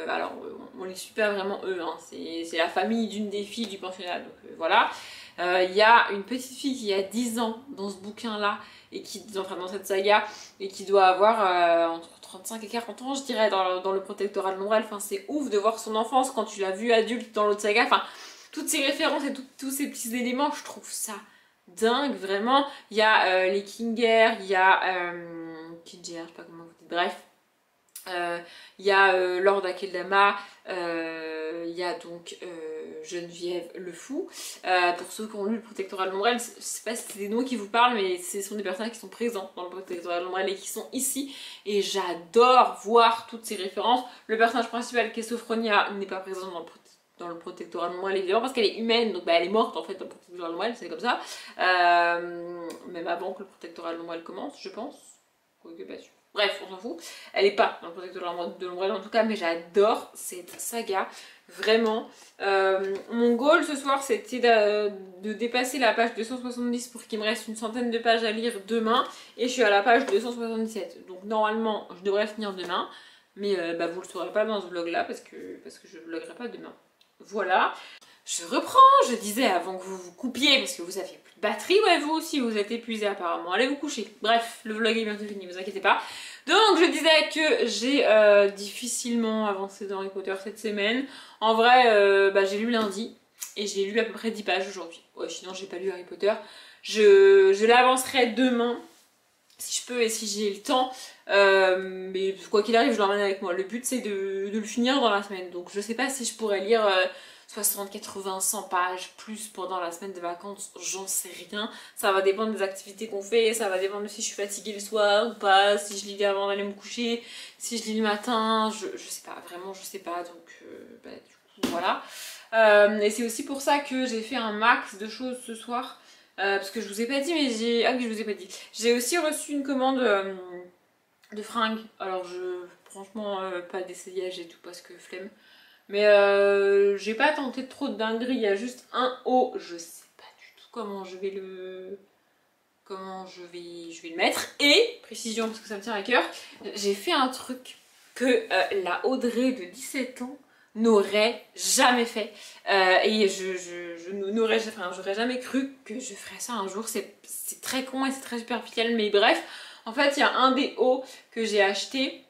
alors on les suit pas vraiment eux, hein. C'est la famille d'une des filles du pensionnat, donc voilà. Il y a une petite fille qui a 10 ans dans ce bouquin là et qui, enfin dans cette saga, et qui doit avoir entre 35 et 40 ans je dirais dans Le Protectorat de l'Ombrelle. Enfin c'est ouf de voir son enfance quand tu l'as vu adulte dans l'autre saga, enfin toutes ces références et tous ces petits éléments, je trouve ça dingue vraiment. Il y a les Kinger, il y a Kinger, je sais pas comment vous dites, bref. Il y a Lord Akeldama, il y a donc Geneviève le Fou. Pour ceux qui ont lu Le Protectorat de l'Ombrelle, je sais pas si c'est des noms qui vous parlent, mais ce sont des personnages qui sont présents dans Le Protectorat de l'Ombrelle et qui sont ici. Et j'adore voir toutes ces références. Le personnage principal qui est Sophronia n'est pas présent dans le Protectorat de l'Ombrelle évidemment parce qu'elle est humaine, donc elle est morte en fait dans Le Protectorat de l'Ombrelle, c'est comme ça. Même avant que Le Protectorat de l'Ombrelle commence, je pense. Quoique pas sûr. Bref, on s'en fout. Elle est pas dans Le Protectorat de l'Ombrelle en tout cas, mais j'adore cette saga. Vraiment. Mon goal ce soir, c'était de dépasser la page 270 pour qu'il me reste une centaine de pages à lire demain. Et je suis à la page 277. Donc normalement, je devrais finir demain. Mais vous le saurez pas dans ce vlog là parce que je ne vloguerai pas demain. Voilà. Je reprends, je disais avant que vous vous coupiez parce que vous aviez plus de batterie, ouais vous aussi vous êtes épuisés apparemment, allez vous coucher. Bref, le vlog est bientôt fini, vous inquiétez pas. Donc je disais que j'ai difficilement avancé dans Harry Potter cette semaine. En vrai, j'ai lu lundi et j'ai lu à peu près 10 pages aujourd'hui. Ouais, sinon j'ai pas lu Harry Potter. Je l'avancerai demain si je peux et si j'ai le temps. Mais quoi qu'il arrive, je l'emmène avec moi. Le but c'est de le finir dans la semaine. Donc je sais pas si je pourrais lire 60, 80, 100 pages plus pendant la semaine de vacances, j'en sais rien. Ça va dépendre des activités qu'on fait, ça va dépendre de si je suis fatiguée le soir ou pas, si je lis avant d'aller me coucher, si je lis le matin, je sais pas, vraiment je sais pas, donc du coup voilà. Et c'est aussi pour ça que j'ai fait un max de choses ce soir, parce que je vous ai pas dit, mais j'ai... Ah oui, je vous ai pas dit. J'ai aussi reçu une commande de fringues, alors franchement pas d'essayage et tout parce que flemme. Mais j'ai pas tenté trop de dingueries, il y a juste un haut, je sais pas du tout comment je vais le mettre. Et, précision parce que ça me tient à cœur, j'ai fait un truc que la Audrey de 17 ans n'aurait jamais fait. Et j'aurais jamais cru que je ferais ça un jour, c'est très con et c'est très superficiel, mais bref. En fait, il y a un des hauts que j'ai acheté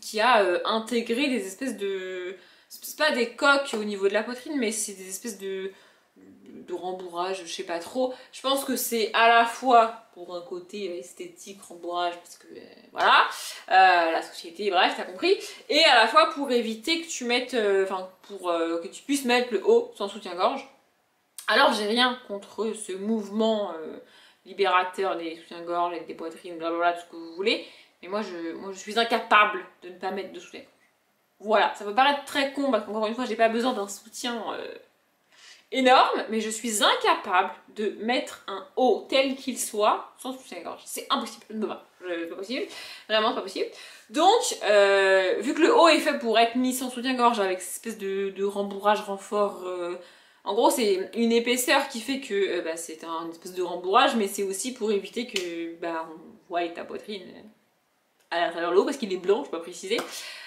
qui a intégré des espèces de... C'est pas des coques au niveau de la poitrine, mais c'est des espèces de rembourrage, je sais pas trop. Je pense que c'est à la fois pour un côté esthétique, rembourrage, parce que voilà, la société, bref, t'as compris. Et à la fois pour éviter que tu mettes, que tu puisses mettre le haut sans soutien-gorge. Alors j'ai rien contre ce mouvement libérateur des soutiens-gorge, des poitrines, blablabla, tout ce que vous voulez. Mais moi je suis incapable de ne pas mettre de soutien-gorge. Voilà, ça peut paraître très con parce qu'encore une fois j'ai pas besoin d'un soutien énorme, mais je suis incapable de mettre un haut tel qu'il soit sans soutien-gorge. C'est impossible, je ne peux pas, c'est pas possible, vraiment c'est pas possible. Donc, vu que le haut est fait pour être mis sans soutien-gorge avec cette espèce de rembourrage renfort, en gros c'est une épaisseur qui fait que c'est un espèce de rembourrage, mais c'est aussi pour éviter que on voie ta poitrine à travers le haut parce qu'il est blanc, je peux pas préciser.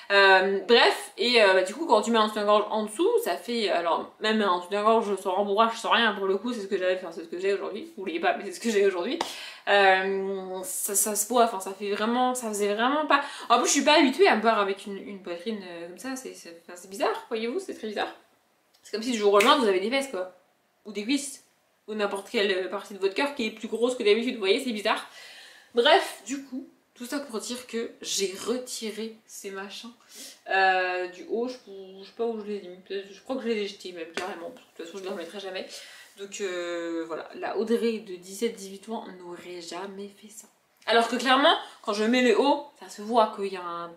Bref, et du coup quand tu mets un soutien-gorge en dessous, ça fait, alors même un soutien-gorge sans rembourrage, sans rien pour le coup, c'est ce que j'avais, c'est ce que j'ai aujourd'hui, vous voulez pas, mais c'est ce que j'ai aujourd'hui. Ça se voit, enfin ça faisait vraiment pas... En plus je suis pas habituée à me voir avec une poitrine comme ça, c'est bizarre, voyez-vous, c'est très bizarre. C'est comme si du jour au lendemain vous avez des fesses quoi, ou des cuisses, ou n'importe quelle partie de votre corps qui est plus grosse que d'habitude, vous voyez, c'est bizarre. Bref, du coup, Tout ça pour dire que j'ai retiré ces machins du haut. Je sais pas où je les ai mis. Je crois que je les ai jetés même carrément. Parce que de toute façon je les remettrai jamais. Donc voilà, la Audrey de 17-18 ans n'aurait jamais fait ça. Alors que clairement, quand je mets le haut, ça se voit qu'il y a un...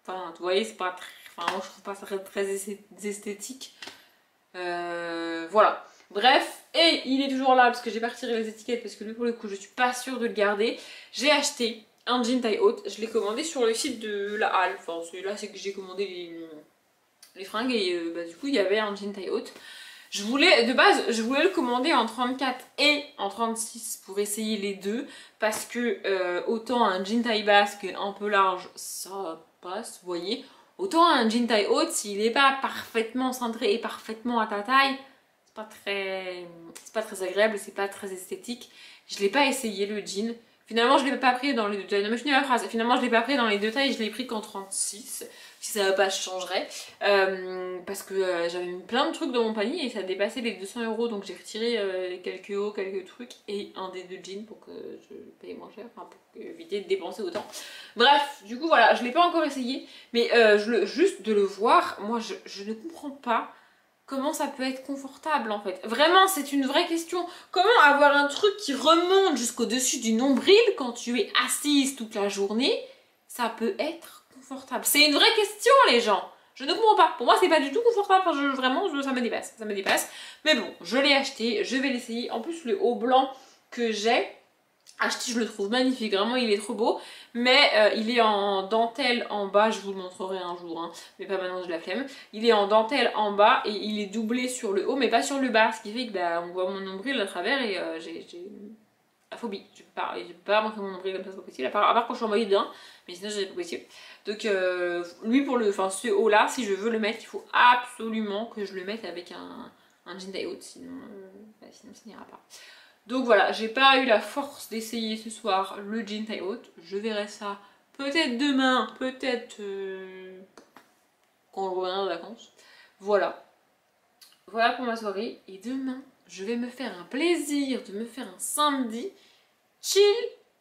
Enfin, vous voyez, c'est pas très... Enfin, moi je trouve pas ça très esthétique. Voilà. Bref, et il est toujours là parce que j'ai pas retiré les étiquettes parce que lui pour le coup je suis pas sûre de le garder. J'ai acheté un jean taille haute, je l'ai commandé sur le site de la Halle. Enfin celui-là c'est que j'ai commandé les fringues et du coup il y avait un jean taille haute. De base, je voulais le commander en 34 et en 36 pour essayer les deux parce que autant un jean taille basse qui est un peu large, ça passe, vous voyez. Autant un jean taille haute, s'il n'est pas parfaitement cintré et parfaitement à ta taille, c'est pas très agréable, c'est pas très esthétique. Je l'ai pas essayé le jean. Finalement, je l'ai pas pris dans les deux tailles. Non, mais je finis ma phrase. Finalement, je l'ai pas pris dans les deux tailles, je l'ai pris qu'en 36. Si ça va pas, je changerai. Parce que j'avais mis plein de trucs dans mon panier et ça dépassait les 200 €. Donc j'ai retiré quelques hauts, quelques trucs et un des deux jeans pour que je paye moins cher. Enfin, pour éviter de dépenser autant. Bref, du coup, voilà, je l'ai pas encore essayé. Mais juste de le voir, moi, je ne comprends pas comment ça peut être confortable en fait. Vraiment, c'est une vraie question. Comment avoir un truc qui remonte jusqu'au-dessus du nombril quand tu es assise toute la journée, ça peut être confortable? C'est une vraie question les gens. Je ne comprends pas. Pour moi, c'est pas du tout confortable. Enfin, ça me dépasse. Ça me dépasse. Mais bon, je l'ai acheté. Je vais l'essayer. En plus, le haut blanc que j'ai acheté, je le trouve magnifique. Vraiment, il est trop beau. Mais il est en dentelle en bas. Je vous le montrerai un jour. Hein, mais pas maintenant, j'ai la flemme. Il est en dentelle en bas et il est doublé sur le haut, mais pas sur le bas. Ce qui fait que on voit mon nombril à travers et j'ai la phobie. Je peux pas montrer mon nombril comme ça, c'est pas possible. À part quand je suis en maillot de bain. Mais sinon, c'est pas possible. Donc, lui, ce haut-là, si je veux le mettre, il faut absolument que je le mette avec un jean taille haute. Sinon, sinon, ça n'ira pas. Donc voilà, j'ai pas eu la force d'essayer ce soir le jean taille haute. Je verrai ça peut-être demain, peut-être quand je reviendrai de vacances. Voilà. Voilà pour ma soirée. Et demain, je vais me faire un plaisir de me faire un samedi chill,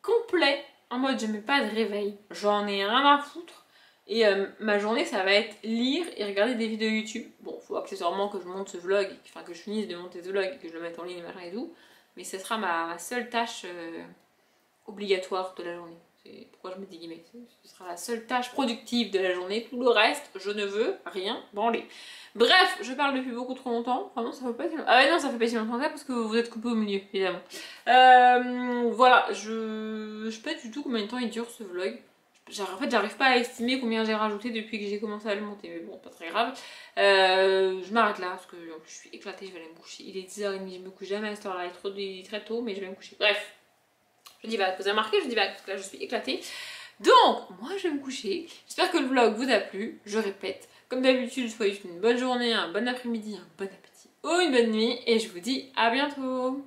complet. En mode, je mets pas de réveil. J'en ai rien à foutre. Et ma journée, ça va être lire et regarder des vidéos YouTube. Bon, faut accessoirement que je monte ce vlog, enfin que je finisse de monter ce vlog et que je le mette en ligne et machin et tout. Mais ce sera ma seule tâche obligatoire de la journée. Pourquoi je mets des guillemets? Ce sera la seule tâche productive de la journée. Tout le reste, je ne veux rien branler. Bref, je parle depuis beaucoup trop longtemps. Vraiment, ça fait pas si longtemps. Ah ouais, non, ça fait pas si longtemps que ça parce que vous êtes coupé au milieu, évidemment. Voilà, je sais pas du tout combien de temps il dure ce vlog. En fait, j'arrive pas à estimer combien j'ai rajouté depuis que j'ai commencé à le monter. Mais bon, pas très grave. Je m'arrête là parce que je suis éclatée, je vais aller me coucher. Il est 10h30, je me couche jamais à cette heure-là. Il est très tôt, mais je vais me coucher. Bref, je dis vague. Vous avez remarqué, je dis vague parce que là, je suis éclatée. Donc, moi, je vais me coucher. J'espère que le vlog vous a plu. Je répète, comme d'habitude, je vous souhaite une bonne journée, un bon après-midi, un bon appétit ou une bonne nuit. Et je vous dis à bientôt.